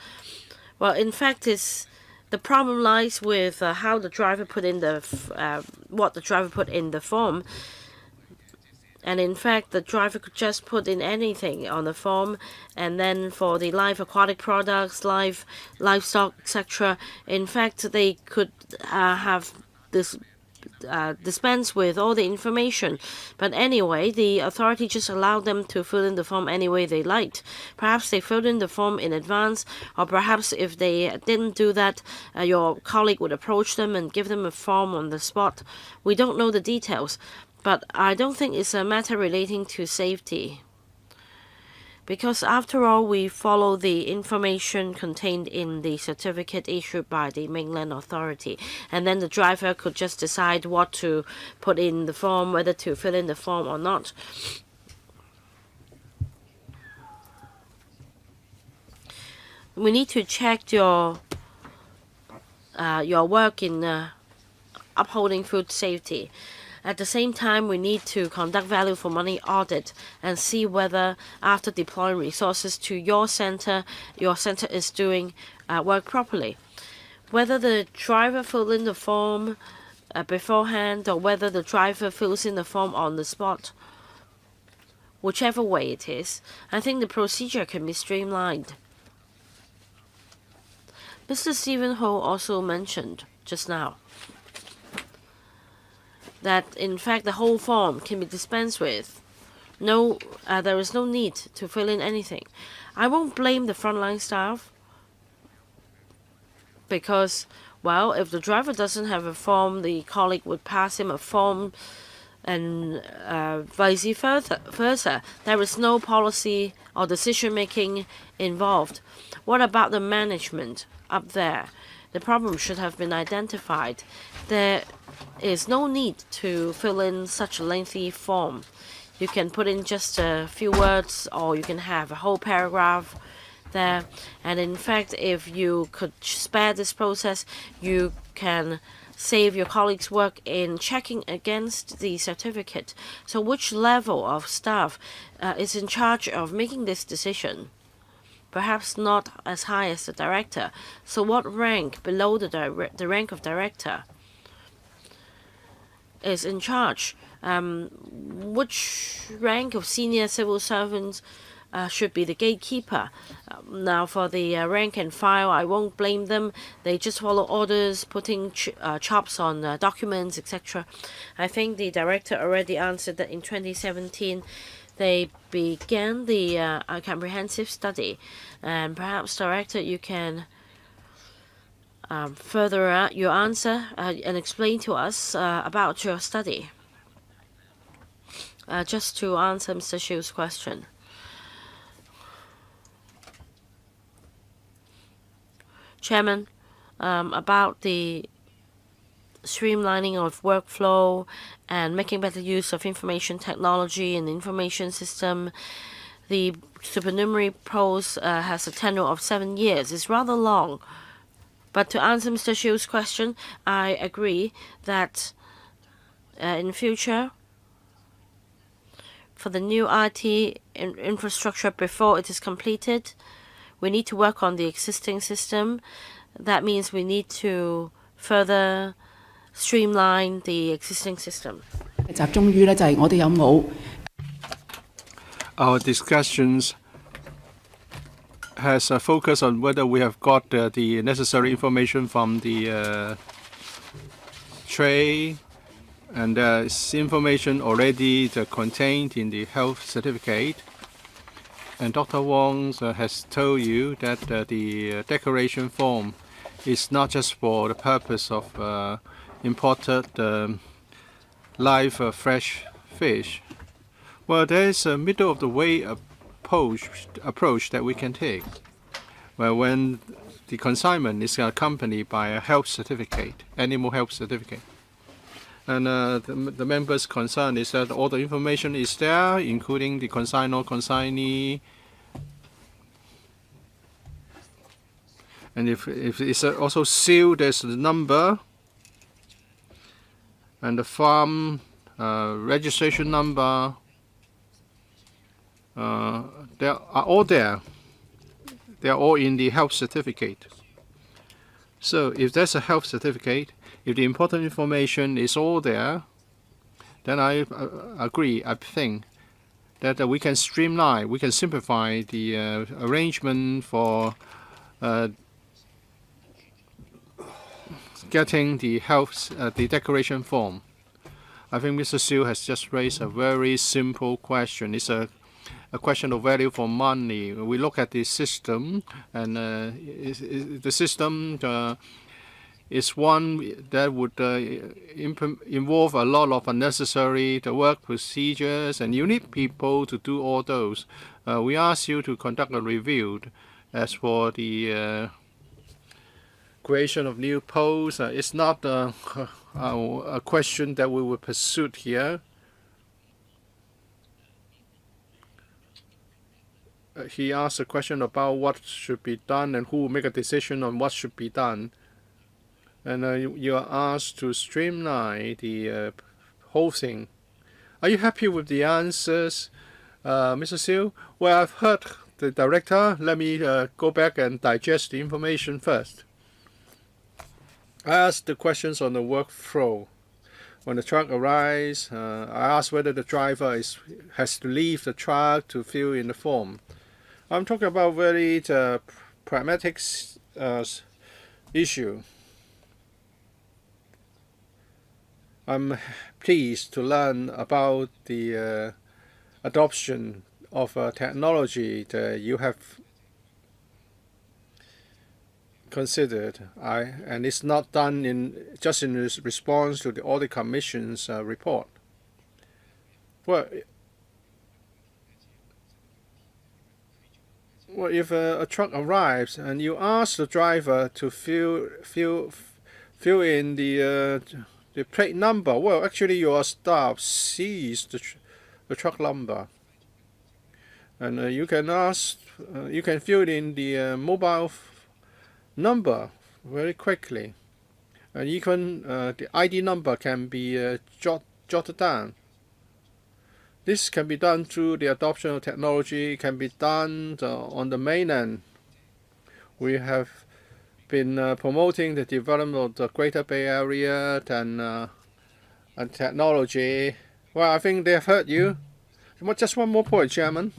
Well, in fact, the problem lies with how the driver put in what the driver put in the form. And in fact, the driver could just put in anything on the form, and then for the live aquatic products, livestock, etc., in fact, they could have this dispense with all the information. But anyway, the authority just allowed them to fill in the form any way they liked. Perhaps they filled in the form in advance, or perhaps if they didn't do that, your colleague would approach them and give them a form on the spot. We don't know the details. But I don't think it's a matter relating to safety. Because after all, we follow the information contained in the certificate issued by the mainland authority. And then the driver could just decide what to put in the form, whether to fill in the form or not. We need to check your work in upholding food safety. At the same time, we need to conduct value for money audit and see whether after deploying resources to your center is doing work properly. Whether the driver fills in the form beforehand or whether the driver fills in the form on the spot, whichever way it is, I think the procedure can be streamlined. Mr. Stephen Ho also mentioned just now that in fact the whole form can be dispensed with. There is no need to fill in anything. I won't blame the frontline staff because, well, if the driver doesn't have a form, the colleague would pass him a form, and vice versa. There is no policy or decision making involved. What about the management up there? The problem should have been identified. There is no need to fill in such a lengthy form. You can put in just a few words, or you can have a whole paragraph there. And in fact, if you could spare this process, you can save your colleagues work in checking against the certificate. So which level of staff is in charge of making this decision? Perhaps not as high as the director. So what rank below the rank of director is in charge? Which rank of senior civil servants should be the gatekeeper? Now for the rank and file, I won't blame them. They just follow orders, putting chops on documents, etc. I think the director already answered that in 2017 they began the comprehensive study. And perhaps, Director, you can further out your answer and explain to us about your study. Just to answer Mr. Xiu's question. Chairman, about the streamlining of workflow and making better use of information technology and information system, the supernumerary post has a tenure of 7 years. It's rather long. But to answer Mr. Xiu's question, I agree that in future, for the new IT infrastructure before it is completed, we need to work on the existing system. That means we need to further streamline the existing system. Our discussions has a focus on whether we have got the necessary information from the tray, and there is information already contained in the health certificate. And Dr. Wong has told you that the declaration form is not just for the purpose of imported live fresh fish. Well, there is a middle of the way approach that we can take. Well, when the consignment is accompanied by a health certificate, animal health certificate, and the members' concern is that all the information is there, including the consignor, consignee, and if it's also sealed, there's the number and the farm registration number. They are all there. They are all in the health certificate. So if there's a health certificate, if the important information is all there, then I agree. I think that we can streamline, we can simplify the arrangement for getting the health, the declaration form. I think Mr. Xiu has just raised a very simple question. It's a question of value for money. We look at the system, and the system is one that would involve a lot of unnecessary work procedures, and you need people to do all those. We ask you to conduct a review. As for the creation of new posts, it's not a question that we will pursue here. He asked a question about what should be done and who will make a decision on what should be done. And you are asked to streamline the whole thing. Are you happy with the answers, Mr. Xiu? Well, I've heard the director. Let me go back and digest the information first. I asked the questions on the workflow. When the truck arrives, I asked whether the driver has to leave the truck to fill in the form. I'm talking about very pragmatic issue. I'm pleased to learn about the adoption of technology that you have considered. And it's not done just in response to the Audit Commission's report. Well, if a truck arrives and you ask the driver to fill in the plate number, well, actually your staff sees the truck number, and you can ask, you can fill in the mobile number very quickly, and even the ID number can be jotted down. This can be done through the adoption of technology, can be done on the mainland. We have been promoting the development of the Greater Bay Area and technology. Well, I think they have heard you. Just one more point, Chairman.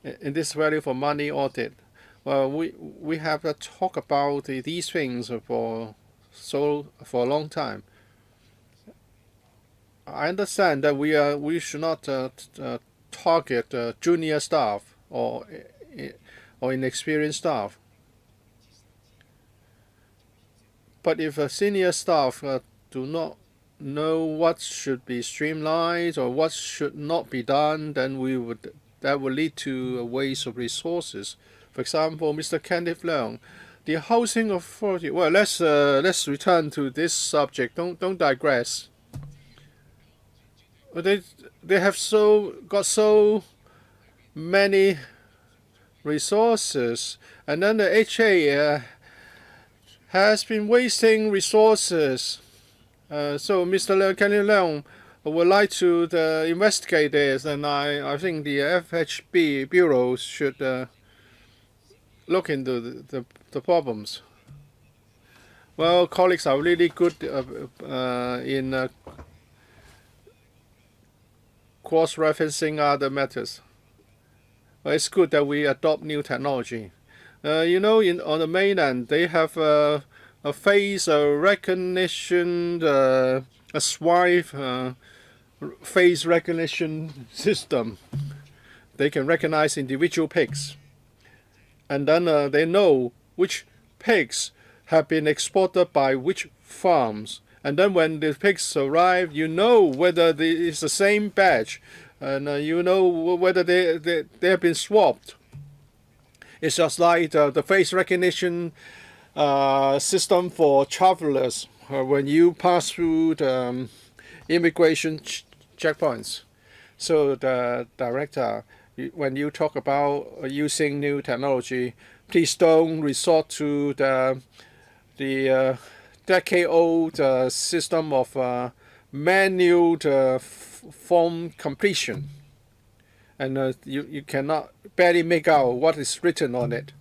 In this value for money audit, well, we have talked about these things for a long time. I understand that we should not target junior staff or inexperienced staff. But if senior staff do not know what should be streamlined or what should not be done, then that would lead to a waste of resources. For example, Mr. Kenneth Leung, the housing authority. Well, let's return to this subject. Don't digress. They have got so many resources, and then the HA has been wasting resources. So Mr. Kenneth Leung would like to investigate this, and I think the FHB Bureau should look into the problems. Well, colleagues are really good in cross-referencing other methods. Well, it's good that we adopt new technology. On the mainland, they have a face recognition, a swipe face recognition system. They can recognize individual pigs, and then they know which pigs have been exported by which farms. And then when the pigs arrive, you know whether it's the same batch, and you know whether they have been swapped. It's just like the face recognition system for travelers when you pass through the immigration checkpoints. So the director, when you talk about using new technology, please don't resort to the decade-old system of manual form completion. And you cannot barely make out what is written on it.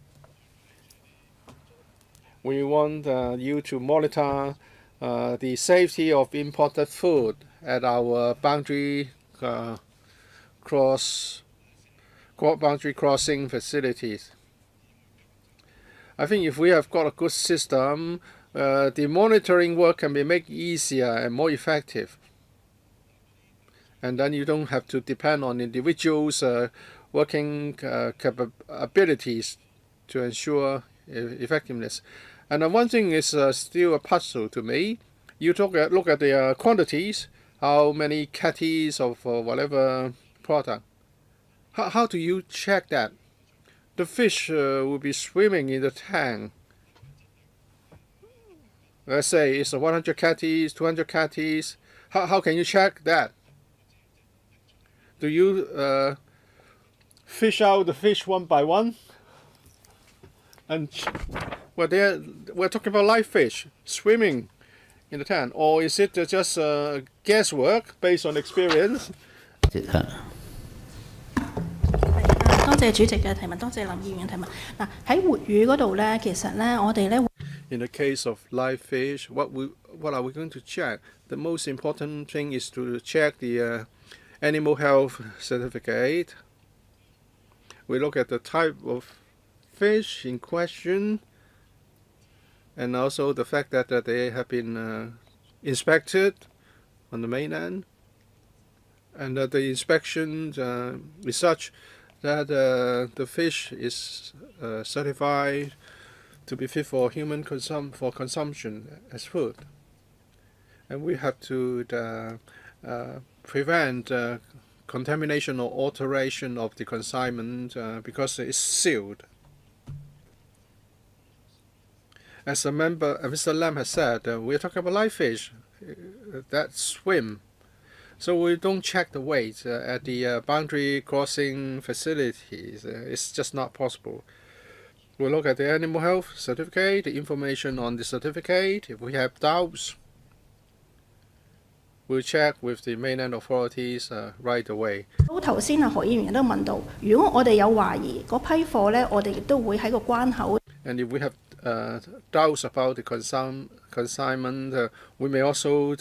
We want you to monitor the safety of imported food at our boundary crossing facilities. I think if we have got a good system, the monitoring work can be made easier and more effective. And then you don't have to depend on individuals' working capabilities to ensure effectiveness. And one thing is still a puzzle to me. You look at the quantities, how many catties of whatever product. How do you check that? The fish will be swimming in the tank. Let's say it's 100 catties, 200 catties. How can you check that? Do you fish out the fish one by one? And we're talking about live fish swimming in the tank, or is it just guesswork based on experience? 多謝主席嘅提問，多謝林議員嘅提問。嗱喺活魚嗰度咧，其實咧我哋咧。In the case of live fish, what are we going to check? The most important thing is to check the animal health certificate. We look at the type of fish in question, and also the fact that they have been inspected on the mainland, and that the inspection is such that the fish is certified to be fit for human consumption as food. And we have to prevent contamination or alteration of the consignment because it's sealed. As a member, Mr. Lam has said, we're talking about live fish that swim. So we don't check the weight at the boundary crossing facilities. It's just not possible. We look at the animal health certificate, the information on the certificate. If we have doubts, we'll check with the mainland authorities right away. 頭先何議員都問到，如果我哋有懷疑嗰批貨咧，我哋亦都會喺個關口。And if we have doubts about the consignment, we may also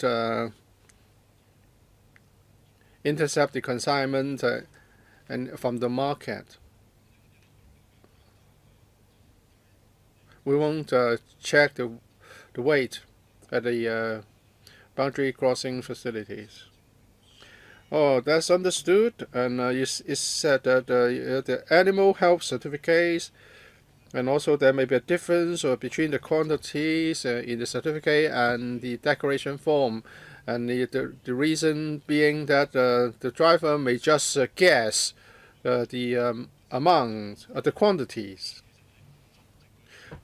intercept the consignment and from the market. We won't check the weight at the boundary crossing facilities. Oh, that's understood. And it said that the animal health certificates, and also there may be a difference between the quantities in the certificate and the declaration form. And the reason being that the driver may just guess the amount, the quantities.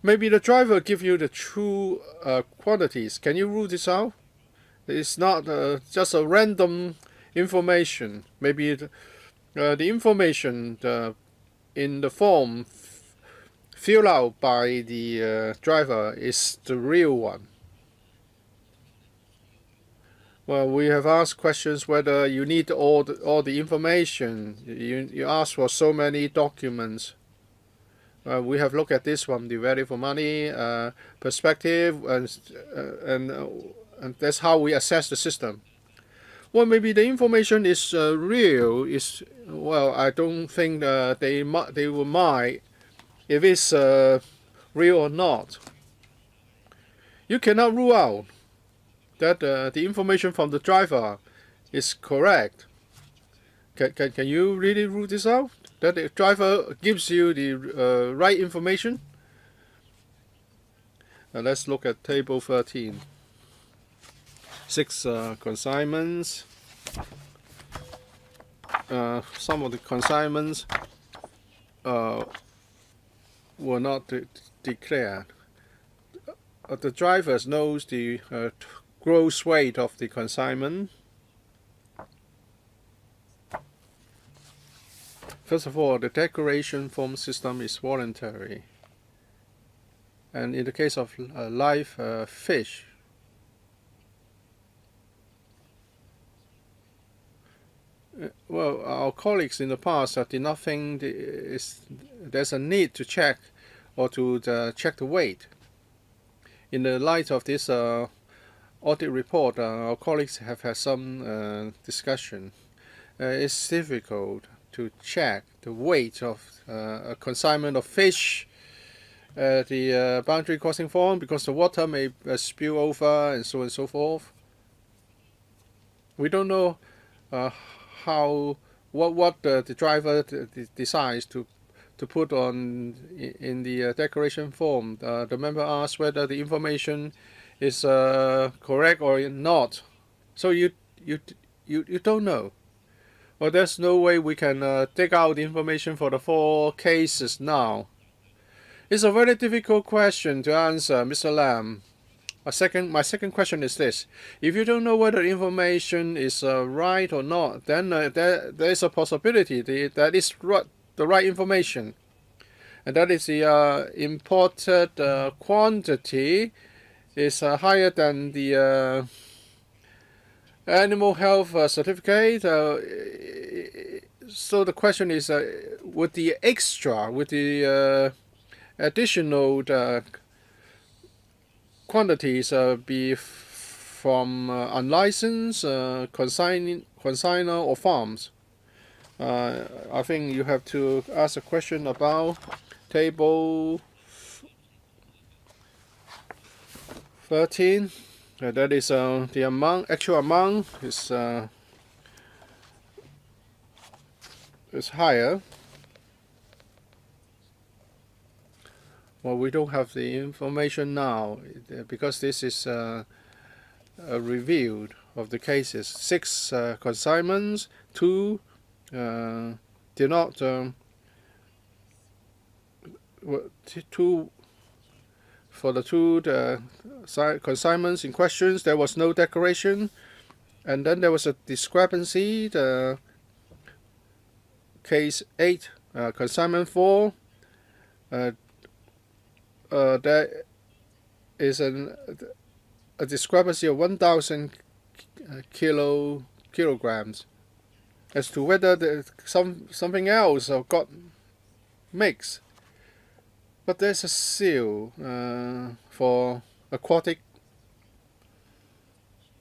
Maybe the driver give you the true quantities. Can you rule this out? It's not just a random information. Maybe the information in the form filled out by the driver is the real one. Well, we have asked questions whether you need all the information. You ask for so many documents. We have looked at this from the value for money perspective, and that's how we assess the system. Well, maybe the information is real. I don't think they will mind if it's real or not. You cannot rule out that the information from the driver is correct. Can you really rule this out? That the driver gives you the right information? Let's look at table 13. 6 consignments. Some of the consignments were not declared. The driver knows the gross weight of the consignment. First of all, the declaration form system is voluntary. And in the case of live fish, well, our colleagues in the past did not think there's a need to check or to check the weight. In the light of this audit report, our colleagues have had some discussion. It's difficult to check the weight of a consignment of fish at the boundary crossing form because the water may spill over and so on and so forth. We don't know what the driver decides to put on in the declaration form. The member asks whether the information is correct or not. So you don't know. Well, there's no way we can dig out the information for the 4 cases now. It's a very difficult question to answer, Mr. Lam. My second question is this. If you don't know whether the information is right or not, then there is a possibility that it's the right information. And that is the imported quantity is higher than the animal health certificate. So the question is, with the additional quantities be from unlicensed, consignor or farms? I think you have to ask a question about table 13. That is the actual amount is higher. Well, we don't have the information now because this is a review of the cases. 6 consignments, 2 did not. 2 for the 2 consignments in questions, there was no declaration, and then there was a discrepancy. The case 8, consignment 4. There is a discrepancy of 1,000 kilograms as to whether something else got mixed. But there's a seal for aquatic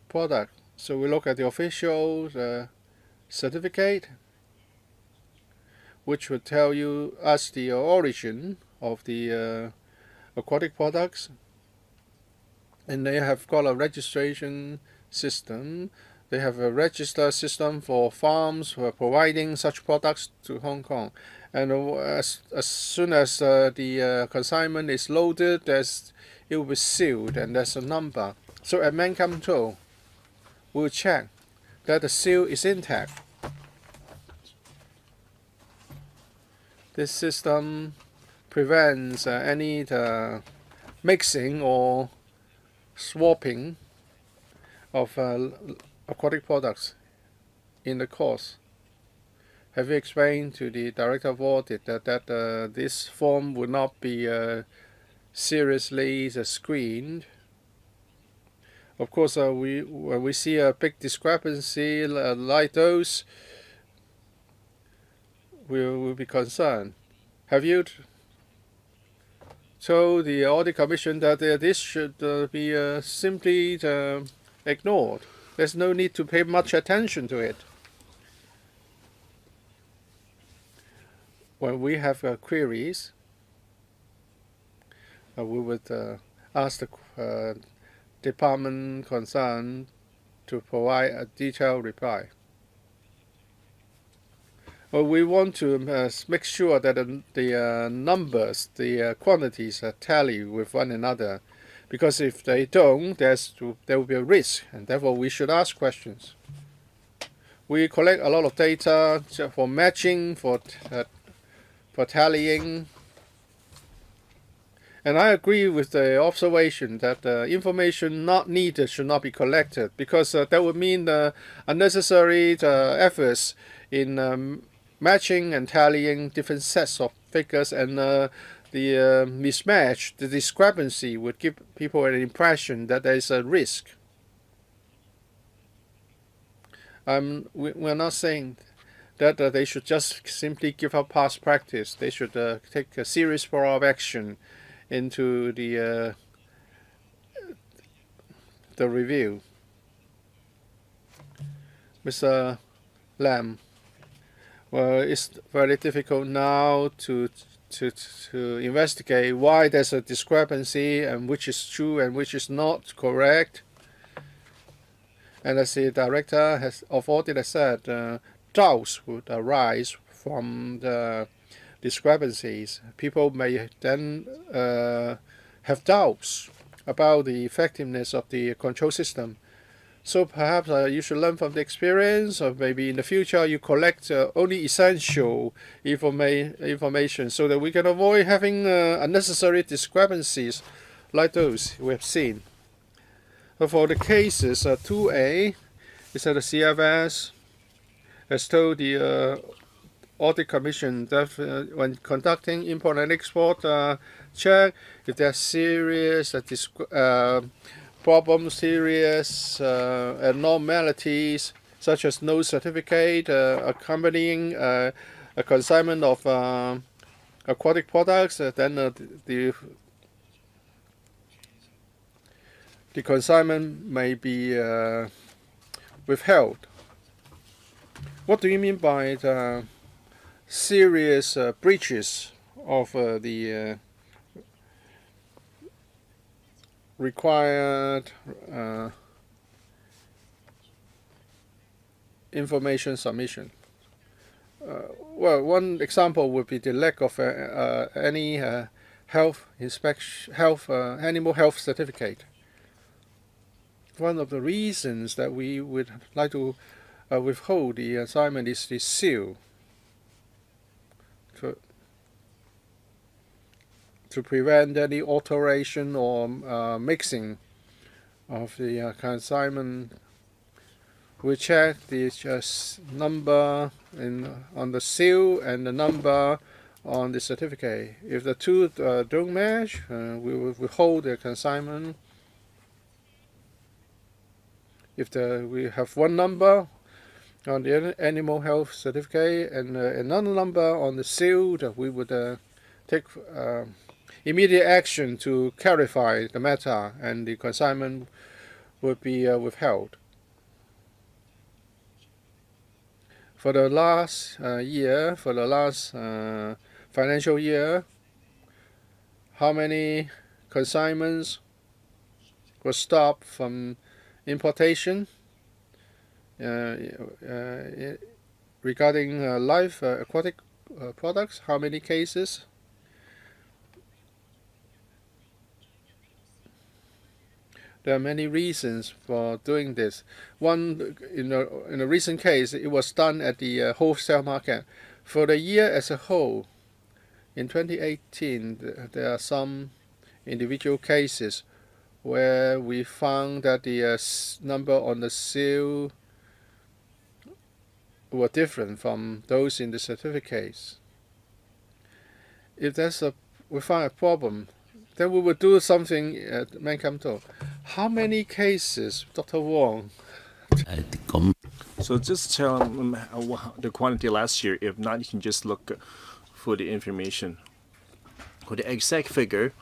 product. So we look at the official certificate, which would tell us the origin of the aquatic products, and they have got a registration system They have a register system for farms who are providing such products to Hong Kong. And as soon as the consignment is loaded, it will be sealed and there's a number. So at main control, we'll check that the seal is intact. This system prevents any mixing or swapping of aquatic products in the course. Have you explained to the Director of Audit that this form would not be seriously screened? Of course, when we see a big discrepancy like those, we'll be concerned. Have you told the Audit Commission that this should be simply ignored? There's no need to pay much attention to it. When we have queries, we would ask the department concerned to provide a detailed reply. Well, we want to make sure that the numbers, the quantities tally with one another, because if they don't, there will be a risk, and therefore we should ask questions. We collect a lot of data for matching, for tallying. And I agree with the observation that information not needed should not be collected, because that would mean unnecessary efforts in matching and tallying different sets of figures, and the mismatch, the discrepancy would give people an impression that there is a risk. We're not saying that they should just simply give up past practice. They should take a serious follow-up action into the review. Mr. Lam, well, it's very difficult now to investigate why there's a discrepancy and which is true and which is not correct. And as the Director of Audit has said, doubts would arise from the discrepancies. People may then have doubts about the effectiveness of the control system. So perhaps you should learn from the experience, or maybe in the future you collect only essential information so that we can avoid having unnecessary discrepancies like those we have seen. For the cases 2A, is that the CFS has told the Audit Commission that when conducting import and export check, if there are serious problems, serious abnormalities, such as no certificate accompanying a consignment of aquatic products, then the consignment may be withheld. What do you mean by the serious breaches of the required information submission? Well, one example would be the lack of any health inspection, animal health certificate. One of the reasons that we would like to withhold the assignment is the seal, to prevent any alteration or mixing of the consignment. We check the number on the seal and the number on the certificate. If the two don't match, we will withhold the consignment. If we have one number on the animal health certificate and another number on the seal, that we would take immediate action to clarify the matter, and the consignment would be withheld. For the last financial year, how many consignments were stopped from importation? regarding live aquatic products, how many cases? There are many reasons for doing this. One, in a recent case, it was done at the wholesale market. For the year as a whole, in 2018, there are some individual cases where we found that the number on the seal were different from those in the certificates. If we find a problem, then we will do something at Mankamto. How many cases, Dr. Wong? So just tell them the quantity last year. If not, you can just look for the information. For the exact figure,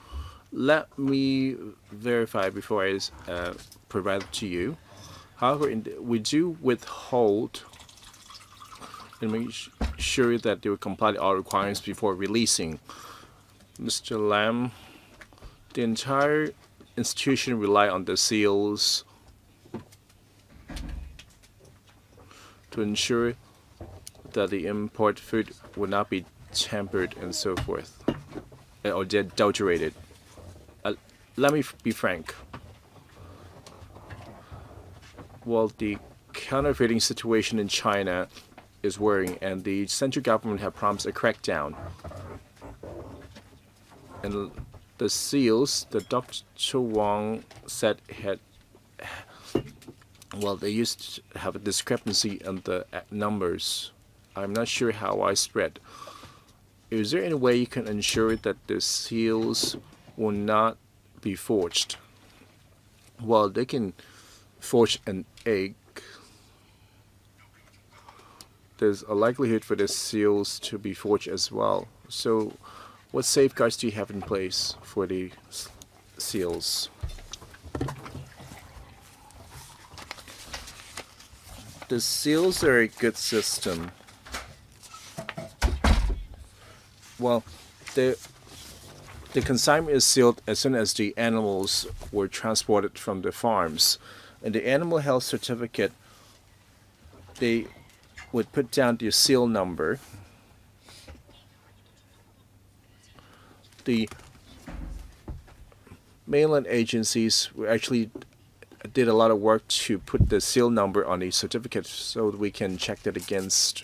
let me verify before I provide it to you. However, we do withhold and make sure that they will comply with all requirements before releasing. Mr. Lam, the entire institution rely on the seals to ensure that the import food will not be tampered and so forth, or adulterated. Let me be frank. Well, the counterfeiting situation in China is worrying, and the central government have promised a crackdown. And the seals that Dr. Wong said they used to have a discrepancy in the numbers. I'm not sure how widespread. Is there any way you can ensure that the seals will not be forged? Well, they can forge an egg. There's a likelihood for the seals to be forged as well. So what safeguards do you have in place for the seals? The seals are a good system. Well, the consignment is sealed as soon as the animals were transported from the farms. And the animal health certificate, they would put down the seal number. The mainland agencies actually did a lot of work to put the seal number on the certificate so that we can check that against.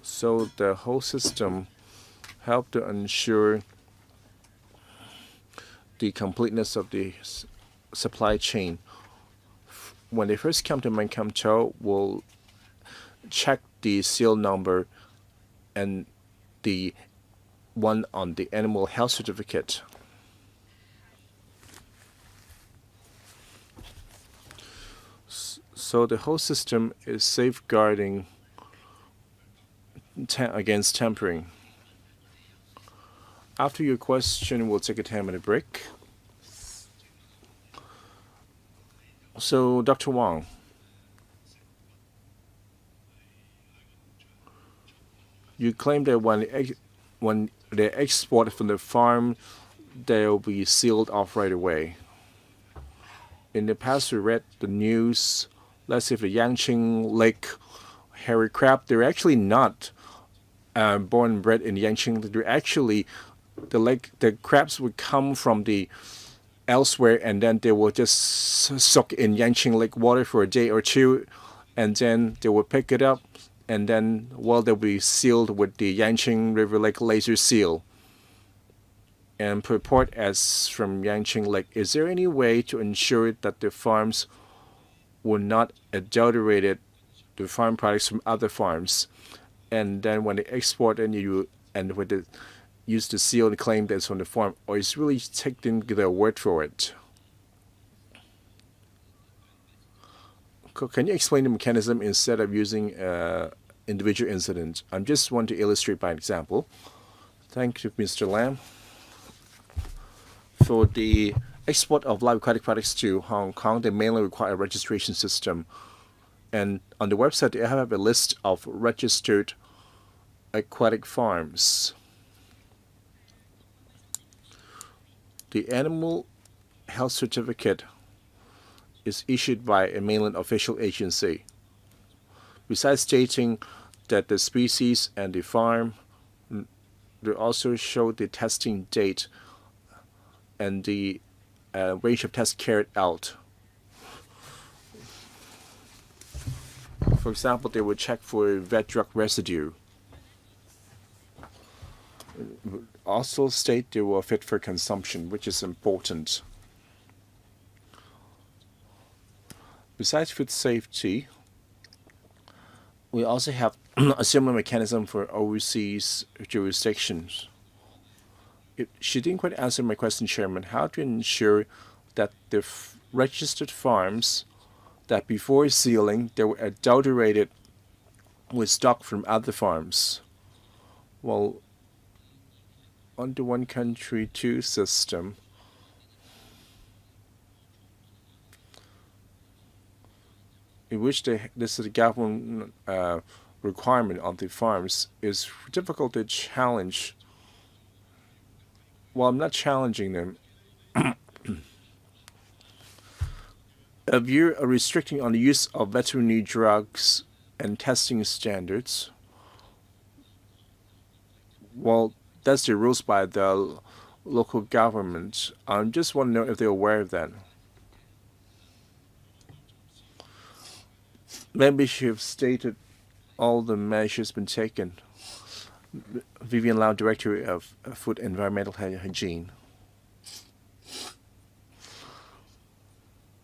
So the whole system helped to ensure the completeness of the supply chain. When they first come to Mankamto, we'll check the seal number and the one on the animal health certificate. So the whole system is safeguarding against tampering. After your question, we'll take a 10-minute break. So, Dr. Wong, you claim that when they're exported from the farm, they'll be sealed off right away. In the past, we read the news. Let's say for Yangqing Lake hairy crab, they're actually not born and bred in Yangqing. They're actually the crabs would come from the elsewhere, and then they will just soak in Yangqing Lake water for a day or two, and then they will pick it up, and then they'll be sealed with the Yangqing River Lake laser seal and purport as from Yangqing Lake. Is there any way to ensure that the farms will not adulterate the farm products from other farms, and then when they export and with the use the seal and claim that it's from the farm, or is really taking their word for it? Can you explain the mechanism instead of using individual incident? I just want to illustrate by example. Thank you, Mr. Lam. For the export of live aquatic products to Hong Kong, they mainly require a registration system. And on the website, they have a list of registered aquatic farms. The animal health certificate is issued by a mainland official agency. Besides stating that the species and the farm, they also show the testing date and the range of tests carried out. For example, they would check for vet drug residue. Also state they were fit for consumption, which is important. Besides food safety, we also have a similar mechanism for overseas jurisdictions. She didn't quite answer my question, Chairman. How to ensure that the registered farms that before sealing they were adulterated with stock from other farms? Well, under one country, two system, in which this is a government requirement on the farms, is difficult to challenge. Well, I'm not challenging them. If you're restricting on the use of veterinary drugs and testing standards, well, that's the rules by the local government. I just want to know if they're aware of that. Maybe she have stated all the measures been taken. Vivian Lau, Director of Food and Environmental Hygiene.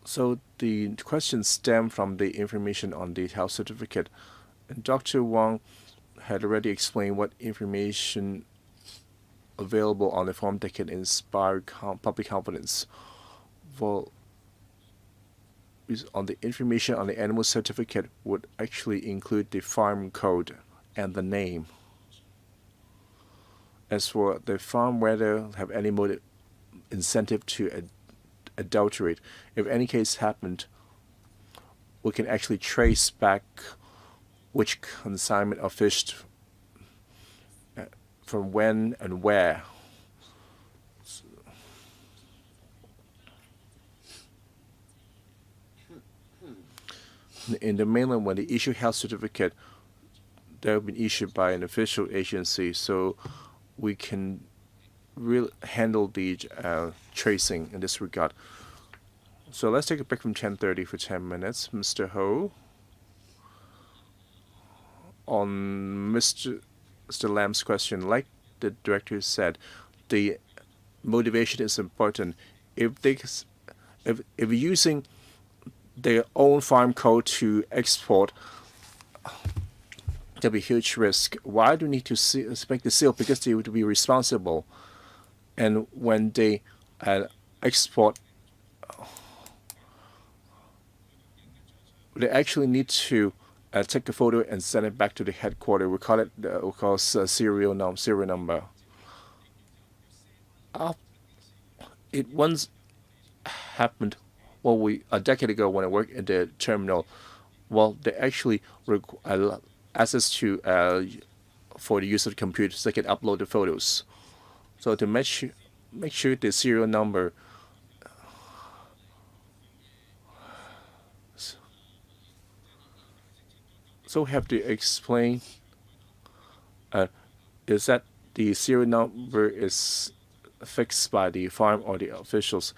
So the questions stem from the information on the health certificate. And Dr. Wang had already explained what information available on the form that can inspire public confidence. Well, on the information on the animal certificate would actually include the farm code and the name. As for the farm, whether have any motive incentive to adulterate, if any case happened, we can actually trace back which consignment of fish from when and where. In the mainland, when they issue health certificate, they have been issued by an official agency, so we can really handle the tracing in this regard. So let's take a break from 10:30 for 10 minutes. Mr. Ho, on Mr. Lam's question, like the director said, the motivation is important. If using their own farm code to export, there'll be huge risk. Why do we need to make the seal? Because they would be responsible. And when they export, they actually need to take a photo and send it back to the headquarters. We call it serial number. It once happened. Well, a decade ago when I worked at the terminal, well, they actually access to for the use of the computer so they can upload the photos. So to make sure the serial number so we have to explain is that the serial number is fixed by the farm or the officials.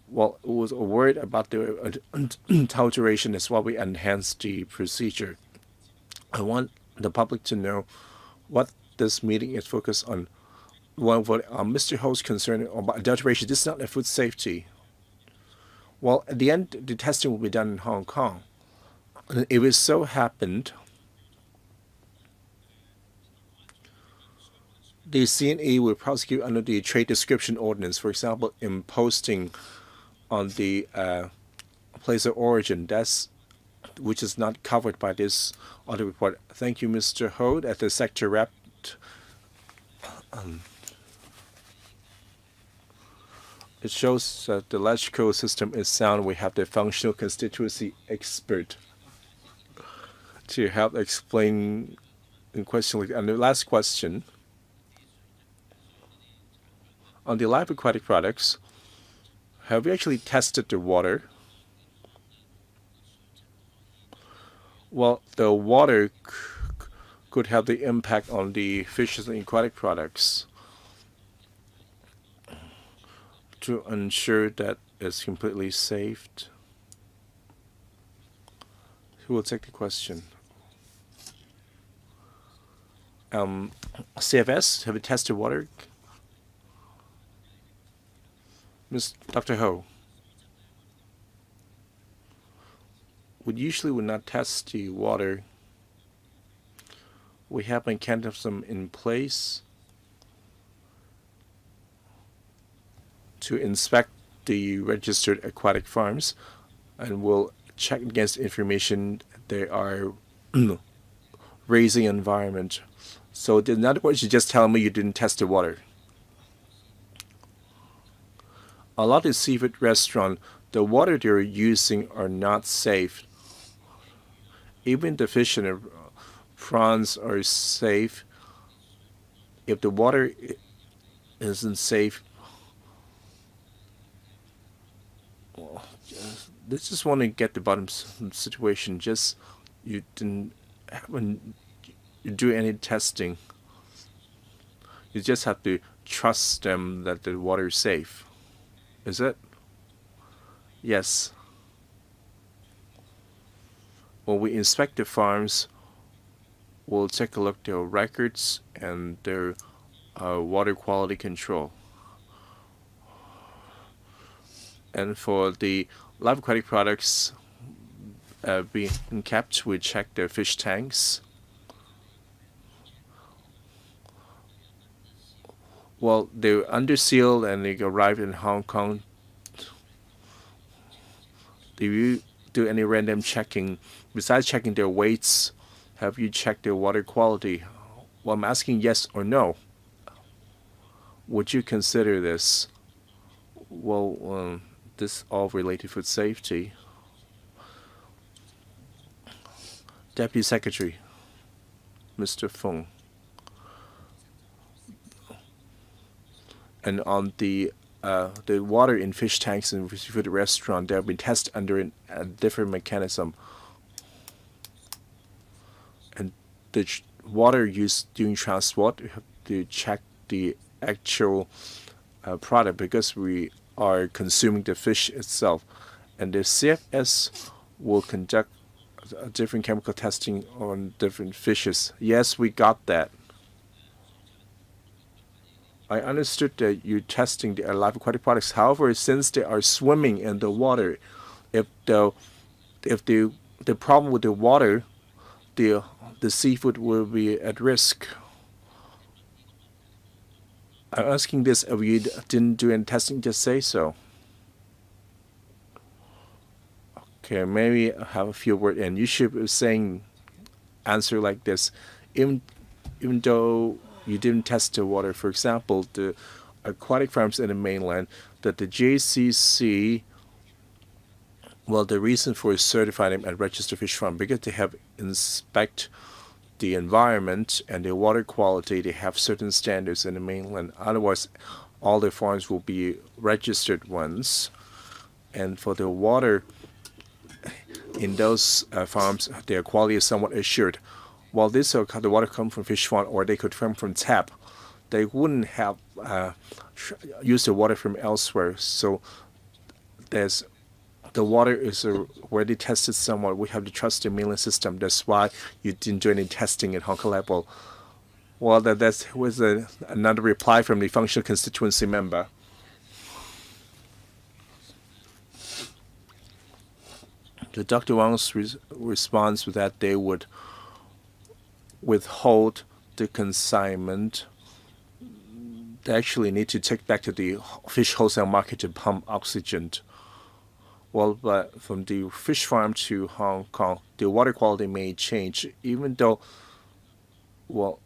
Well, it was worried about the adulteration. That's why we enhanced the procedure. I want the public to know what this meeting is focused on. Well, what Mr. Ho's concern about adulteration, this is not a food safety. Well, at the end, the testing will be done in Hong Kong. And if it so happened, the CNE will prosecute under the Trade Description Ordinance, for example, imposing on the place of origin, which is not covered by this audit report. Thank you, Mr. Ho, at the sector rep. It shows that the electrical system is sound. We have the functional constituency expert to help explain in question. And the last question, on the live aquatic products, have we actually tested the water? Well, the water could have the impact on the fishes and aquatic products to ensure that it's completely safe. Who will take the question? CFS, have you tested water? Ms. Dr. Ho. We usually would not test the water. We have mechanism in place to inspect the registered aquatic farms, and we'll check against information they are raising environment. So in other words, you just tell me you didn't test the water. A lot of seafood restaurants, the water they're using are not safe. Even the fish and the prawns are safe. If the water isn't safe, well, they just want to get the bottom situation. Just you didn't haven't do any testing. You just have to trust them that the water is safe. Is it? Yes. When we inspect the farms, we'll take a look at their records and their water quality control. And for the live aquatic products being kept, we check their fish tanks. Well, they're under seal and they arrived in Hong Kong. Do you do any random checking? Besides checking their weights, have you checked their water quality? Well, I'm asking yes or no. Would you consider this? Well, this all related to food safety. Deputy Secretary, Mr. Feng. And on the water in fish tanks and seafood restaurant, they have been tested under a different mechanism. And the water used during transport, we have to check the actual product because we are consuming the fish itself. And the CFS will conduct different chemical testing on different fishes. Yes, we got that. I understood that you're testing the live aquatic products. However, since they are swimming in the water, if the problem with the water, the seafood will be at risk. I'm asking this: if you didn't do any testing, just say so. Okay, maybe I have a few words, and you should be saying answer like this, even though you didn't test the water. For example, the aquatic farms in the mainland, that the JCC, well, the reason for certifying them as registered fish farm, because they have inspect the environment and the water quality, they have certain standards in the mainland. Otherwise, all the farms will be registered ones. And for the water in those farms, their quality is somewhat assured. While this the water comes from fish farm or they could come from tap, they wouldn't have used the water from elsewhere. So the water is already tested somewhat. We have to trust the mainland system. That's why you didn't do any testing at Hong Kong level. Well, that was another reply from the functional constituency member. The Dr. Wang's response was that they would withhold the consignment. They actually need to take back to the fish wholesale market to pump oxygen. Well, but from the fish farm to Hong Kong, the water quality may change, even though, well,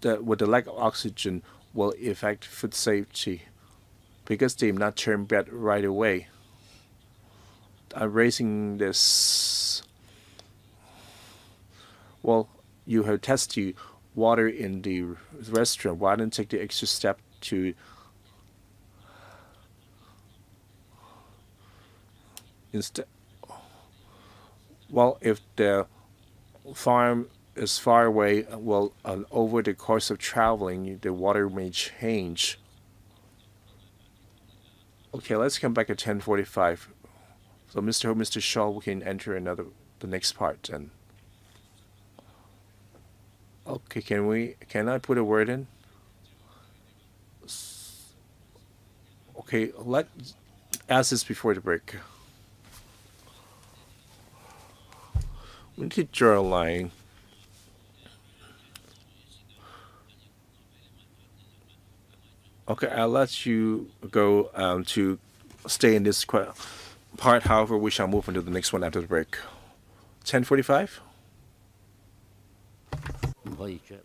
with the lack of oxygen will affect food safety because they not turn bad right away. I'm raising this. Well, you have tested water in the restaurant. Why don't you take the extra step to instead? Well, if the farm is far away, well, over the course of traveling, the water may change. Okay, let's come back at 10:45. So Mr. Shaw, we can enter the next part then. Okay, can I put a word in? Okay, let's ask this before the break. We need to draw a line. Okay, I'll let you go to stay in this part. However, we shall move on to the next one after the break. 10:45? 唔可以着。